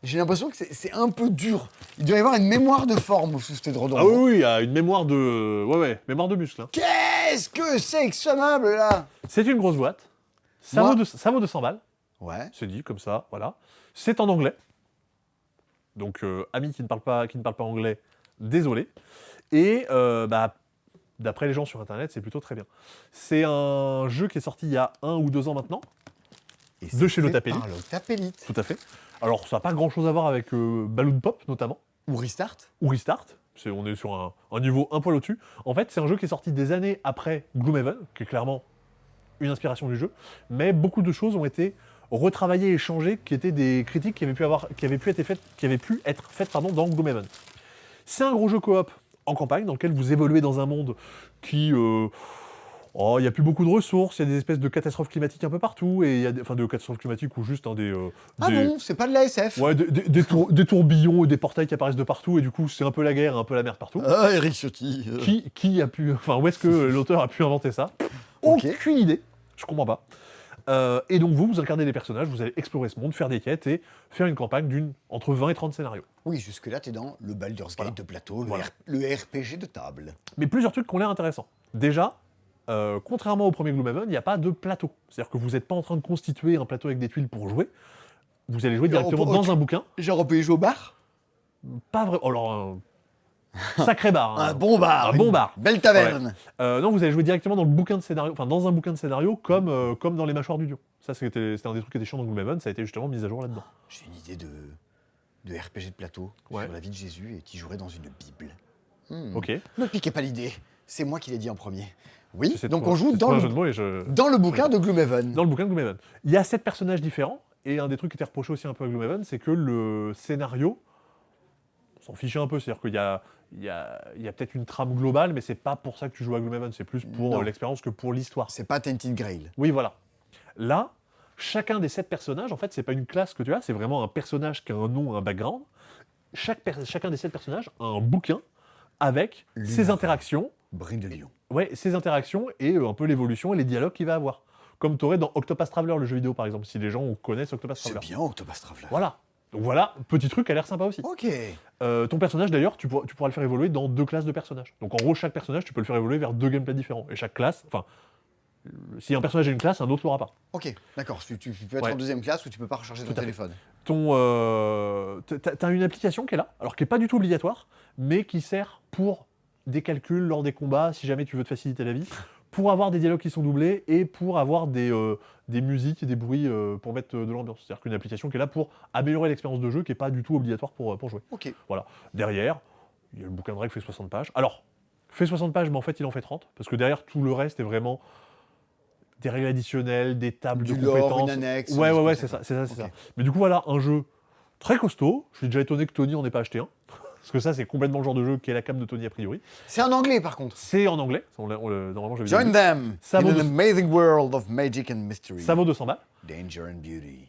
j'ai l'impression que c'est un peu dur. Il doit y avoir une mémoire de forme sous cet édredon. Ah oui, oui, il y a une mémoire de... Ouais, mémoire de muscle. Hein. Qu'est-ce que c'est que ce meuble là? C'est une grosse boîte. Ça Moi- vaut 200 balles. Ouais. C'est dit comme ça, voilà. C'est en anglais. Donc, amis qui ne parlent pas anglais, désolé. Et d'après les gens sur Internet, c'est plutôt très bien. C'est un jeu qui est sorti il y a 1 ou 2 ans maintenant, Et De c'est chez fait Lotapelli. par Lotapelli. tout à fait. Alors, ça n'a pas grand-chose à voir avec Balloon Pop, notamment, Ou Restart. ou Restart. On est sur un niveau un poil au-dessus. En fait, c'est un jeu qui est sorti des années après Gloomhaven, qui est clairement une inspiration du jeu, mais beaucoup de choses ont été retravaillées et changées, qui étaient des critiques qui avaient pu être faites dans Gloomhaven. C'est un gros jeu coop en campagne, dans lequel vous évoluez dans un monde qui... il n'y a plus beaucoup de ressources, il y a des espèces de catastrophes climatiques un peu partout, et il y a de catastrophes climatiques ou juste Ah des- non, c'est pas de la SF. Ouais, des tourbillons et des portails qui apparaissent de partout, et du coup, c'est un peu la guerre, un peu la merde partout. Ah, Eric Ciotti. Qui a pu... Enfin, où est-ce que l'auteur a pu inventer ça? Ok. Aucune idée. Je comprends pas. Et donc, vous incarnez des personnages, vous allez explorer ce monde, faire des quêtes et faire une campagne entre 20 et 30 scénarios. Oui, jusque-là, t'es dans le Baldur's Gate Voilà. de plateau, Voilà. le RPG de table. Mais plusieurs trucs qui ont l'air intéressants. Déjà, contrairement au premier Gloomhaven, il n'y a pas de plateau. C'est-à-dire que vous n'êtes pas en train de constituer un plateau avec des tuiles pour jouer. Vous allez jouer directement dans un bouquin. Genre, on peut y jouer au bar? Pas vrai. Alors, sacré bar. hein. Un bon bar. Un bon une bar. Belle taverne. Non, vous allez jouer directement dans le bouquin de scénario, enfin dans un bouquin de scénario comme dans les mâchoires du lion. Ça, c'était un des trucs qui était chiant dans Gloomhaven, ça a été justement mis à jour là-dedans. J'ai une idée de de RPG de plateau Ouais. sur la vie de Jésus et tu jouerais dans une Bible. Ok. Ne piquez pas l'idée, c'est moi qui l'ai dit en premier. Oui, C'est donc trop- on joue c'est dans trop un le, jeu de mots et je... dans le bouquin de Gloomhaven. Dans le bouquin de Gloomhaven. Il y a 7 personnages différents, et un des trucs qui était reproché aussi un peu à Gloomhaven, c'est que le scénario, on s'en fichait un peu, c'est-à-dire qu'il y a peut-être une trame globale, mais c'est pas pour ça que tu joues à Gloomhaven, c'est plus pour Non. l'expérience que pour l'histoire. C'est pas Tainted Grail. Oui, voilà. Là, chacun des 7 personnages, en fait, c'est pas une classe que tu as, c'est vraiment un personnage qui a un nom, un background. Chacun des 7 personnages a un bouquin avec ses Lunaria. interactions, Brine de Lion. ouais, ses interactions et un peu l'évolution et les dialogues qu'il va avoir. Comme tu aurais dans Octopath Traveler, le jeu vidéo par exemple, si les gens connaissent Octopath C'est Traveler. bien Octopath Traveler. Voilà. Donc voilà, petit truc qui a l'air sympa aussi. Ok. Ton personnage d'ailleurs, tu pourras le faire évoluer dans 2 classes de personnages. Donc en gros, chaque personnage, tu peux le faire évoluer vers 2 gameplays différents. Et chaque classe, enfin, si un personnage a une classe, un autre l'aura pas. Ok, d'accord. Tu peux être Ouais. en deuxième classe ou tu peux pas recharger ton Tout à fait. téléphone. T'as une application qui est là, alors qui est pas du tout obligatoire, mais qui sert pour des calculs lors des combats, si jamais tu veux te faciliter la vie, pour avoir des dialogues qui sont doublés et pour avoir des musiques et des bruits pour mettre de l'ambiance. C'est-à-dire qu'une application qui est là pour améliorer l'expérience de jeu, qui est pas du tout obligatoire pour jouer. Ok. Voilà. Derrière, il y a le bouquin de règles fait 60 pages. Alors, fait 60 pages, mais en fait, il en fait 30, parce que derrière, tout le reste est vraiment des règles additionnelles, des tables Du de lore, compétences. une annexe, Ouais, des ouais, ouais, trucs c'est comme ça, ça. c'est ça. Ok. Mais du coup, voilà, un jeu très costaud. Je suis déjà étonné que Tony en ait pas acheté un. Parce que ça, c'est complètement le genre de jeu qui est la cam de Tony a priori. C'est en anglais par contre. C'est en anglais. Normalement, j'avais Join dit. them Ça in vaut an de- amazing world of magic and mystery. Ça vaut 200 balles. Danger and beauty.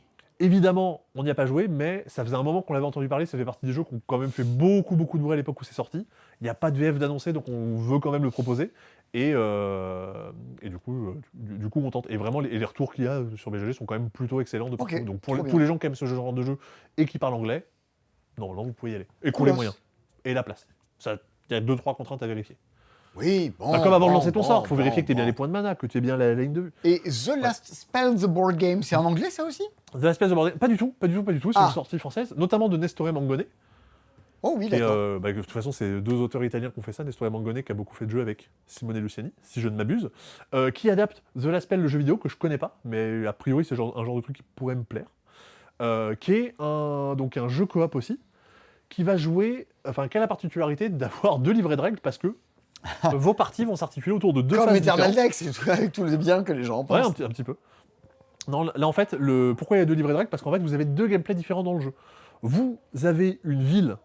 Évidemment, on n'y a pas joué, mais ça faisait un moment qu'on l'avait entendu parler. Ça fait partie des jeux qui ont quand même fait beaucoup, beaucoup de bruit à l'époque où c'est sorti. Il n'y a pas de VF d'annoncé, donc on veut quand même le proposer. Et du coup, on tente. Et vraiment, les retours qu'il y a sur BGG sont quand même plutôt excellents de partout. Ok, Donc pour trop tous bien. les gens qui aiment ce genre de jeu et qui parlent anglais, normalement, vous pouvez y aller. Et qui ont Cool. les moyens. Et la place. Il y a 2-3 contraintes à vérifier. Oui, bon. Comme avant de bon, lancer ton bon, sort, il faut vérifier que tu aies bien bon. les points de mana, que tu aies bien la ligne de vue. Et The Last Spell, the board game, c'est en anglais ça aussi? The Last Place of Bordel, pas du tout. C'est Ah. une sortie française, notamment de Nestore Mangone. Oh oui, Qui est, d'accord. de toute façon, c'est 2 auteurs italiens qui ont fait ça. Nestore Mangone, qui a beaucoup fait de jeux avec Simone Luciani, si je ne m'abuse, qui adapte The Last Spell, le jeu vidéo, que je connais pas, mais a priori, c'est un genre de truc qui pourrait me plaire. Qui est donc un jeu coop aussi, qui va jouer, enfin, qui a la particularité d'avoir 2 livrets de règles, parce que vos parties vont s'articuler autour de 2 Comme phases Eternal différentes. Deck, c'est tout avec tous les biens que les gens Ouais, pensent. un petit peu. Non, là en fait, pourquoi il y a 2 livrets de règles? Parce qu'en fait, vous avez 2 gameplays différents dans le jeu. Vous avez une ville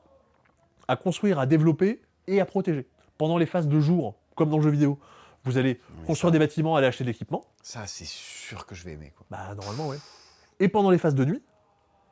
à construire, à développer et à protéger. Pendant les phases de jour, comme dans le jeu vidéo, vous allez construire des bâtiments, aller acheter de l'équipement. Ça, c'est sûr que je vais aimer, quoi. Bah, normalement, ouais. Et pendant les phases de nuit,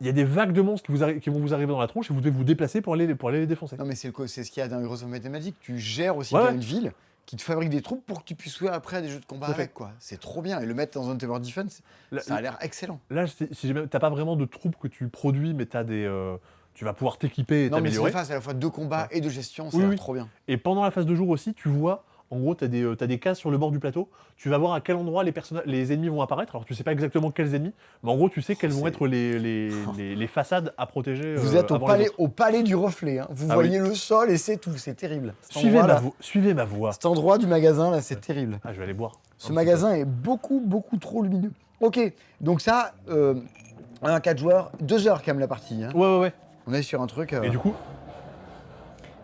il y a des vagues de monstres qui vont vous arriver dans la tronche et vous devez vous déplacer pour aller les défoncer. Non, mais c'est ce qu'il y a dans Heroes of Might and Magic. Tu gères aussi Ouais, bien ouais. une ville qui te fabrique des troupes pour que tu puisses jouer après à des jeux de combat Tout à fait. avec, quoi. C'est trop bien. Et le mettre dans un Tower Defense, Là, ça a l'air excellent. là, si t'as pas vraiment de troupes que tu produis, mais tu vas pouvoir t'équiper et Non, mais c'est t'améliorer. une phase à la fois de combat et de gestion, ça Oui, a l'air oui. trop bien. Et pendant la phase de jour aussi, tu vois, en gros, t'as des cases sur le bord du plateau. Tu vas voir à quel endroit les ennemis vont apparaître. Alors, tu sais pas exactement quels ennemis, mais en gros, tu sais quelles vont c'est- être les façades à protéger. Vous êtes avant les autres. au palais du reflet. Hein. Vous Ah voyez le sol et c'est tout. C'est terrible. Suivez ma voix. Cet endroit du magasin, là, c'est terrible. Ah, je vais aller boire. Ce magasin est beaucoup, beaucoup trop lumineux. Ok, donc ça, un 4 joueurs, 2 heures quand même la partie. Hein. Ouais. On est sur un truc. Et du coup,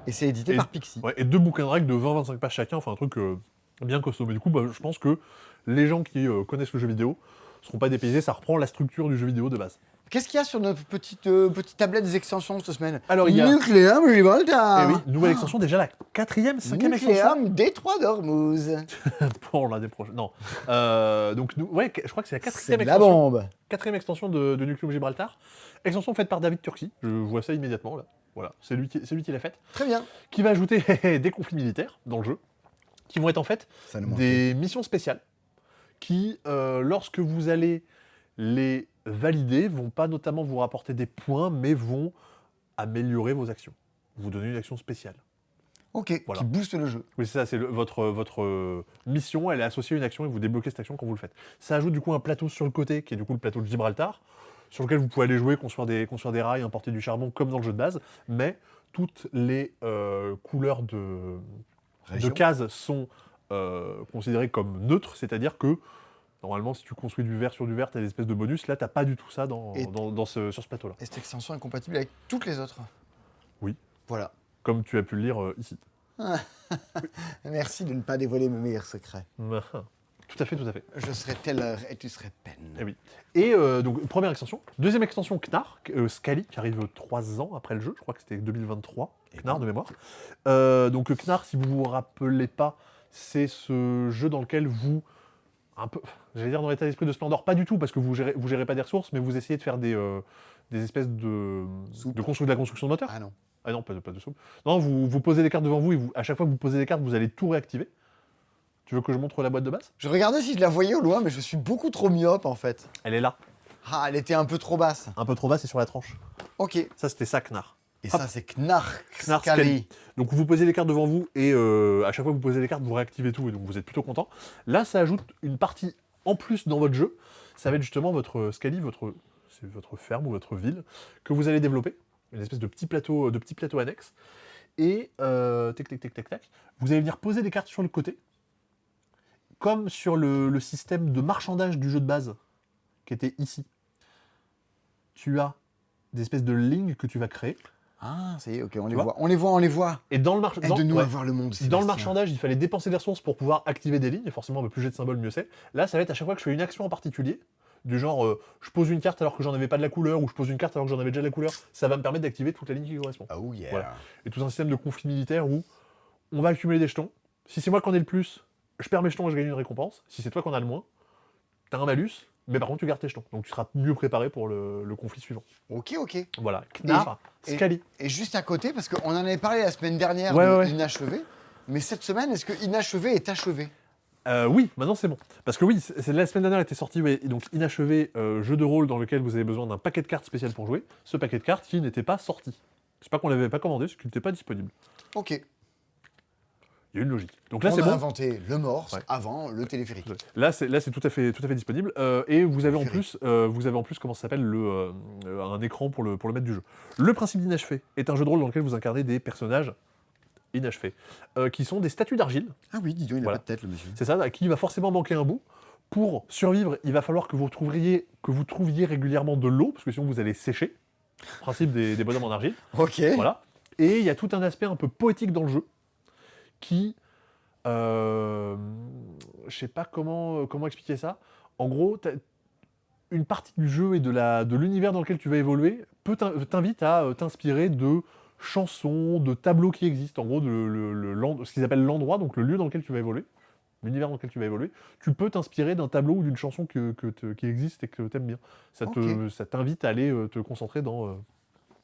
Et c'est édité et- par Pixie. ouais, et 2 bouquins de règles de 20-25 pages chacun, enfin un truc bien costaud. Mais du coup, bah, je pense que les gens qui connaissent le jeu vidéo seront pas dépaysés. Ça reprend la structure du jeu vidéo de base. Qu'est-ce qu'il y a sur notre petite tablette des extensions cette semaine? Alors, il y a- Nucleum Gibraltar. Et oui, nouvelle extension, déjà la 4e, 5e extension. Nucleum Détroit d'Ormuz. Pour l'année prochaine. Non. Donc, ouais, je crois que c'est la 4e C'est de la extension. bombe. 4e extension de Nucleum Gibraltar. Extension faite par David Turkey. Je vois ça immédiatement là. Voilà, c'est lui qui l'a faite. Très bien. Qui va ajouter des conflits militaires dans le jeu, qui vont être en fait Ça nous manquait. des missions spéciales, qui, lorsque vous allez les valider, vont pas notamment vous rapporter des points, mais vont améliorer vos actions. Vous donner une action spéciale. Ok, Voilà. qui booste le jeu. Oui, c'est ça, c'est votre mission, elle est associée à une action et vous débloquez cette action quand vous le faites. Ça ajoute du coup un plateau sur le côté, qui est du coup le plateau de Gibraltar, sur lequel vous pouvez aller jouer, construire des rails, importer du charbon, comme dans le jeu de base, mais toutes les couleurs de Région. cases sont considérées comme neutres, c'est-à-dire que Normalement, si tu construis du vert sur du vert, tu as des espèces de bonus. Là, tu n'as pas du tout ça Et- sur ce plateau-là. Et cette extension est compatible avec toutes les autres. Oui. Voilà. Comme tu as pu le lire ici. Merci de ne pas dévoiler mes meilleurs secrets. Tout à fait, tout à fait. Je serai Teller et tu serais Pen. Eh oui. Et donc, première extension. Deuxième extension, Knar, Scali, qui arrive 3 ans après le jeu. Je crois que c'était 2023, Knar de mémoire. Donc, Knar, si vous vous rappelez pas, c'est ce jeu dans lequel vous... un peu, j'allais dire dans l'état d'esprit de Splendor, pas du tout, parce que vous gérez pas des ressources, mais vous essayez de faire des espèces de la construction de moteur. Ah non. Ah non, pas de soupe. Non, vous posez des cartes devant vous, et à chaque fois que vous posez des cartes, vous allez tout réactiver. Tu veux que je montre la boîte de base? Je regardais si je la voyais au loin, mais je suis beaucoup trop myope en fait. Elle est là. Ah, elle était un peu trop basse. Un peu trop basse et sur la tranche. Ok. Ça, c'était ça, Knar. Et Hop. ça, c'est Knar Knar Scali. Scali. Donc vous posez les cartes devant vous et à chaque fois que vous posez les cartes, vous réactivez tout et donc vous êtes plutôt content. Là, ça ajoute une partie en plus dans votre jeu. Ça va être justement votre Scali, c'est votre ferme ou votre ville que vous allez développer. Une espèce de petit plateau annexe. Et tac. Vous allez venir poser des cartes sur le côté. Comme sur le système de marchandage du jeu de base qui était ici. Tu as des espèces de lignes que tu vas créer. Ah, ça y est, ok, on Tu les vois voit. On les voit, on les voit. Et dans le marchandage. Aide-nous à voir le monde. Dans le Sébastien. marchandage, il fallait dépenser des ressources pour pouvoir activer des lignes, et forcément, plus j'ai de symboles, mieux c'est. Là, ça va être à chaque fois que je fais une action en particulier, du genre, je pose une carte alors que j'en avais pas de la couleur, ou je pose une carte alors que j'en avais déjà de la couleur, ça va me permettre d'activer toute la ligne qui correspond. Oh yeah. Voilà. Et tout un système de conflit militaire où on va accumuler des jetons. Si c'est moi qui en ai le plus, je perds mes jetons et je gagne une récompense. Si c'est toi qui en as le moins, t'as un malus, mais par contre, tu gardes tes jetons. Donc tu seras mieux préparé pour le conflit suivant. Ok. Voilà. Knar, Scali. Et juste à côté, parce qu'on en avait parlé la semaine dernière Ouais, de ouais. Inachevé, mais cette semaine, est-ce que Inachevé est achevé? Oui, maintenant c'est bon. Parce que oui, la semaine dernière était sorti, ouais, donc Inachevé, jeu de rôle dans lequel vous avez besoin d'un paquet de cartes spécial pour jouer. Ce paquet de cartes qui n'était pas sorti. C'est pas qu'on l'avait pas commandé, c'est qu'il n'était pas disponible. Ok. Il y a une logique. Donc là On c'est a bon. inventé le morse Ouais. avant le téléphérique. Là c'est tout à fait disponible. Et vous avez en plus, comment ça s'appelle, un écran pour le maître du jeu. Le principe d'Inachevé est un jeu de rôle dans lequel vous incarnez des personnages inachevés, qui sont des statues d'argile. Ah oui, dis donc, il n'a Voilà. pas de tête, le monsieur. C'est ça, à qui il va forcément manquer un bout. Pour survivre, il va falloir que vous trouviez régulièrement de l'eau, parce que sinon vous allez sécher. Principe des bonhommes en argile. Ok. Voilà. Et il y a tout un aspect un peu poétique dans le jeu qui... je sais pas comment expliquer ça. En gros, une partie du jeu et de l'univers dans lequel tu vas évoluer t'invite à t'inspirer de chansons, de tableaux qui existent. En gros, ce qu'ils appellent l'endroit, donc le lieu dans lequel tu vas évoluer, l'univers dans lequel tu vas évoluer. Tu peux t'inspirer d'un tableau ou d'une chanson qui existe et que tu aimes bien. Ça t'invite à aller te concentrer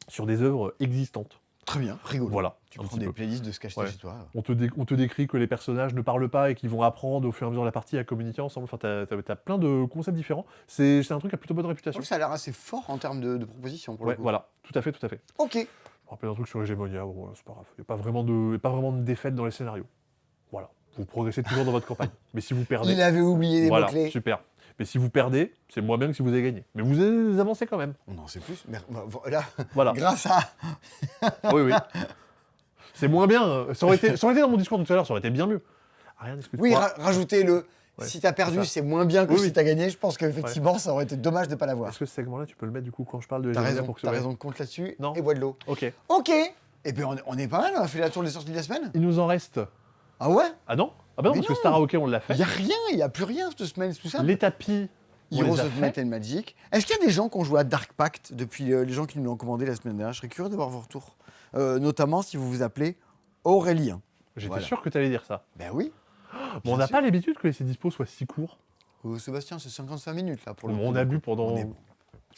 sur des œuvres existantes. Très bien, rigolo. Voilà. Tu un prends petit des peu. playlists de ce qu'acheter Ouais. chez toi. On te décrit que les personnages ne parlent pas et qu'ils vont apprendre au fur et à mesure de la partie à communiquer ensemble. Enfin, t'as plein de concepts différents. C'est un truc à plutôt bonne Je réputation. trouve que ça a l'air assez fort en termes de propositions pour Ouais, le coup. voilà, tout à fait. Ok. Je me rappelle un truc sur Hegemonia, bon, c'est pas grave. Il n'y a pas vraiment de défaite dans les scénarios. Voilà, vous progressez toujours dans votre campagne. Mais si vous perdez, Il avait oublié des voilà, mots-clés. super. Mais si vous perdez, c'est moins bien que si vous avez gagné. Mais vous avancez quand même. On en sait plus. Mais voilà, Voilà. grâce à... Oui. C'est moins bien. Ça aurait été dans mon discours tout à l'heure, ça aurait été bien mieux. Ariane, est-ce que tu Oui, crois- rajoutez-le. Ouais, Si t'as perdu, c'est ça. c'est moins bien que Oui, si oui. t'as gagné. Je pense qu'effectivement, ça aurait été dommage de pas l'avoir. Est-ce que ce segment-là, tu peux le mettre du coup quand je parle de T'as Hegemonia raison, pour que t'as raison, compte là-dessus Non. et bois de l'eau. Ok. Ok. Et puis on est pas mal, on a fait la tour des sorties de la semaine. Il nous en reste. Ah ouais? Ah non? Ah bah non, Mais parce que non. Star Hockey, on l'a fait. Il y a rien, il y a plus rien cette semaine, c'est tout ça. Les tapis, on Heroes les a of fait. Might and Magic. Est-ce qu'il y a des gens qui ont joué à Dark Pact depuis les gens qui nous l'ont commandé la semaine dernière? Je serais curieux d'avoir vos retours. Notamment si vous vous appelez Aurélien. J'étais Voilà. sûr que tu allais dire ça. Ben oui. Bon, on n'a pas l'habitude que les dispos soient si courts. Sébastien, c'est 55 minutes là pour le On coup. a bu On est bon.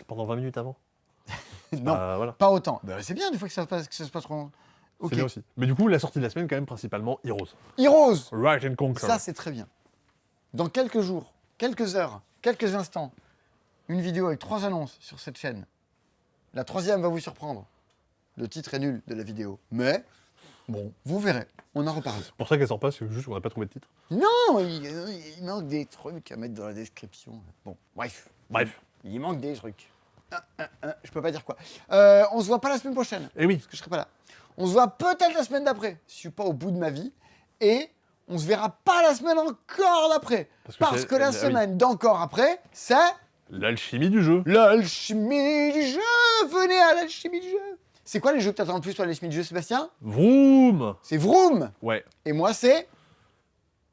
pendant 20 minutes avant. Non, Voilà. pas autant. Ben, c'est bien des fois que ça se passe trop. Ok. C'est bien aussi. Mais du coup, la sortie de la semaine, quand même, principalement Heroes. Heroes. Right and Conquer. Ça, c'est très bien. Dans quelques jours, quelques heures, quelques instants, une vidéo avec 3 annonces sur cette chaîne. La 3e va vous surprendre. Le titre est nul de la vidéo. Mais, bon, vous verrez. On en reparle. C'est pour ça qu'elle sort pas, c'est juste qu'on n'a pas trouvé de titre. Non, il manque des trucs à mettre dans la description. Bon, bref. Bref. Il manque des trucs. Je peux pas dire quoi. On se voit pas la semaine prochaine. Et oui. Parce que je serai pas là. On se voit peut-être la semaine d'après. Je suis pas au bout de ma vie. Et On se verra pas la semaine encore d'après. Parce c'est- que la oui. semaine d'encore après, c'est L'alchimie du jeu. l'alchimie du jeu. Venez à l'alchimie du jeu. C'est quoi les jeux que t'attends le plus sur l'alchimie du jeu, Sébastien? Vroom. C'est Vroom. Ouais. Et moi, c'est...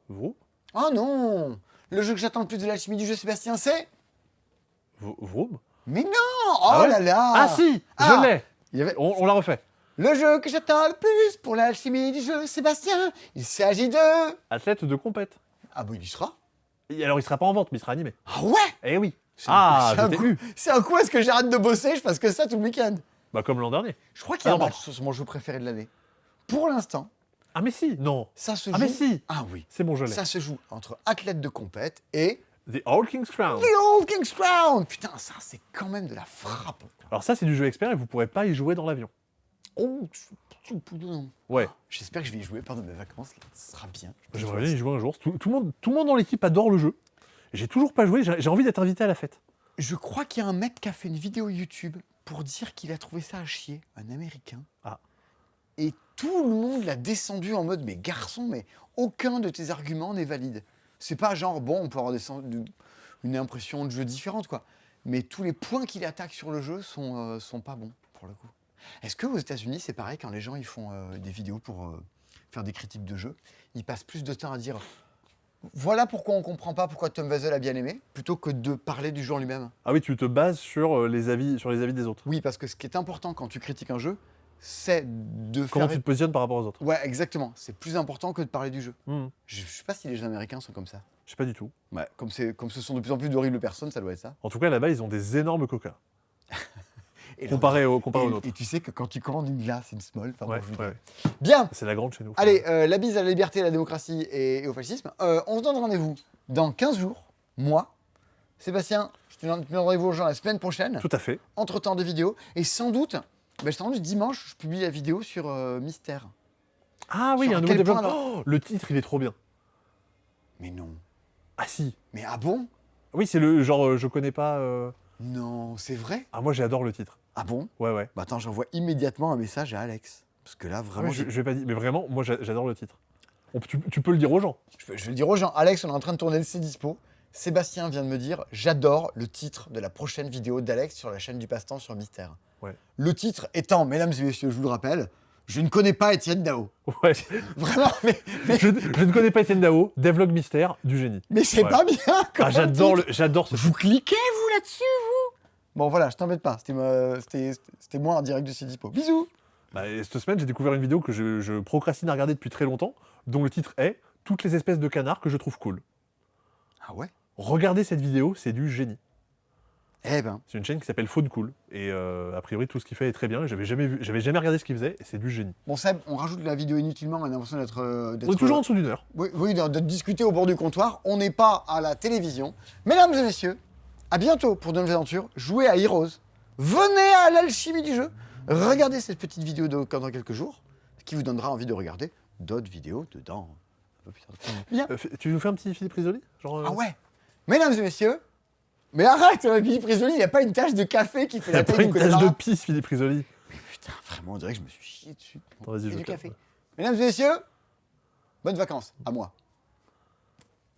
Vroom. Oh non. Le jeu que j'attends le plus de l'alchimie du jeu, Sébastien, c'est... Vroom. Mais non. Oh Ah ouais là là. Ah si, Ah. je l'ai. Il y avait... On la refait. Le jeu que j'attends le plus pour l'alchimie du jeu, Sébastien, il s'agit de... Athlète de compète. Ah bon, il y sera. Et alors, il sera pas en vente, mais il sera animé. Ah ouais. Eh oui. C'est Ah, c'est je un t'ai coup, eu. c'est un coup, est-ce que j'arrête de bosser? Je fasse que ça tout le week-end. Bah, comme l'an dernier. Je crois qu'il y a Ah un non, match sur mon jeu préféré de l'année. Pour l'instant, Ah, mais si, non. ça se joue... Ah, mais si. Ah oui. C'est bon, je l'ai. Ça se joue entre athlètes de compète et The All King's Crown. The Old King's Crown. Putain, ça, c'est quand même de la frappe. Alors ça, c'est du jeu expert et vous pourrez pas y jouer dans l'avion. Oh, Ouais. j'espère que je vais y jouer pendant mes vacances. Là. Ce sera bien. J'aimerais bien y jouer un jour. Tout le monde dans l'équipe adore le jeu. J'ai toujours pas joué, j'ai envie d'être invité à la fête. Je crois qu'il y a un mec qui a fait une vidéo YouTube pour dire qu'il a trouvé ça à chier, un Américain. Ah. Et tout le monde l'a descendu en mode, mais garçon, mais aucun de tes arguments n'est valide. C'est pas genre, bon, on peut avoir une impression de jeu différente, quoi. Mais tous les points qu'il attaque sur le jeu sont pas bons, pour le coup. Est-ce qu'aux États-Unis, c'est pareil, quand les gens ils font des vidéos pour faire des critiques de jeux, ils passent plus de temps à dire voilà pourquoi on comprend pas pourquoi Tom Wazel a bien aimé, plutôt que de parler du jeu en lui-même. Ah oui, tu te bases sur les avis des autres. Oui, parce que ce qui est important quand tu critiques un jeu, c'est de Comment faire... tu te positionnes par rapport aux autres. Ouais, exactement. C'est plus important que de parler du jeu. Hmm. Je sais pas si les jeux américains sont comme ça. Je sais pas du tout. Ouais, comme ce sont de plus en plus d'horribles personnes, ça doit être ça. En tout cas, là-bas, ils ont des énormes coca. Et là, Comparé aux nôtres. et tu sais que quand tu commandes une glace, une small, enfin, Ouais, bon, je vous ouais. dis. Bien. C'est la grande chez nous. Allez, la bise à la liberté, à la démocratie et au fascisme. On se donne rendez-vous dans 15 jours. Moi, Sébastien, je te donne rendez-vous aux gens la semaine prochaine. Tout à fait. Entre-temps des vidéos. Et sans doute, dimanche, je publie la vidéo sur Mystère. Ah oui, Sur un nouveau quel point, développement. Oh, le titre, il est trop bien. Mais non. Ah si. Mais ah bon? Oui, c'est le genre, je connais pas. Non, c'est vrai? Ah, moi, j'adore le titre. Ah bon? Ouais, ouais. Bah attends, j'envoie immédiatement un message à Alex. Parce que là, Ah vraiment, ouais, je vais pas dire. Mais vraiment, moi, j'adore le titre. Tu peux le dire aux gens. je vais le dire aux gens. Alex, on est en train de tourner le C Dispo. Sébastien vient de me dire, j'adore le titre de la prochaine vidéo d'Alex sur la chaîne du Passe-Temps sur Mystère. Ouais. Le titre étant, mesdames et messieurs, je vous le rappelle, je ne connais pas Étienne Dao. Ouais. Vraiment, mais je ne connais pas Étienne Dao, devlog mystère du génie. c'est Ouais. pas bien comme Ah, j'adore titre. ce Vous cliquez, vous, là-dessus, vous? Bon, voilà, je t'embête pas. C'était moi en direct du C Dispo. Bisous. Bah, et cette semaine, j'ai découvert une vidéo que je procrastine à regarder depuis très longtemps, dont le titre est « Toutes les espèces de canards que je trouve cool Ah ouais? ». Regardez cette vidéo, c'est du génie. Eh ben, C'est une chaîne qui s'appelle Faune Cool. Et a priori, tout ce qu'il fait est très bien. J'avais jamais regardé ce qu'il faisait, et c'est du génie. bon Seb, on rajoute la vidéo inutilement, on a l'impression d'être... On est toujours en dessous d'une heure. Oui, de discuter au bord du comptoir. On n'est pas à la télévision. Mesdames et messieurs, à bientôt pour de nouvelles aventures. Jouez à Heroes. Venez à l'alchimie du jeu. Regardez cette petite vidéo dans quelques jours, qui vous donnera envie de regarder d'autres vidéos dedans. Un peu plus tard. Bien. Tu nous fais un petit Philippe Risoli genre, Ah ouais. Mesdames et messieurs, mais arrête, Philippe Risoli, il n'y a pas une tache de café qui fait Il n'y la a pas taille une du tache de Connemara. pisse, Philippe Risoli. Mais putain, vraiment, on dirait que je me suis chié dessus. Attends, vas-y, Et je du calme, café. ouais. Mesdames et messieurs, bonnes vacances à moi.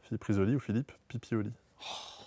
Philippe Risoli ou Philippe Pipioli. Oh,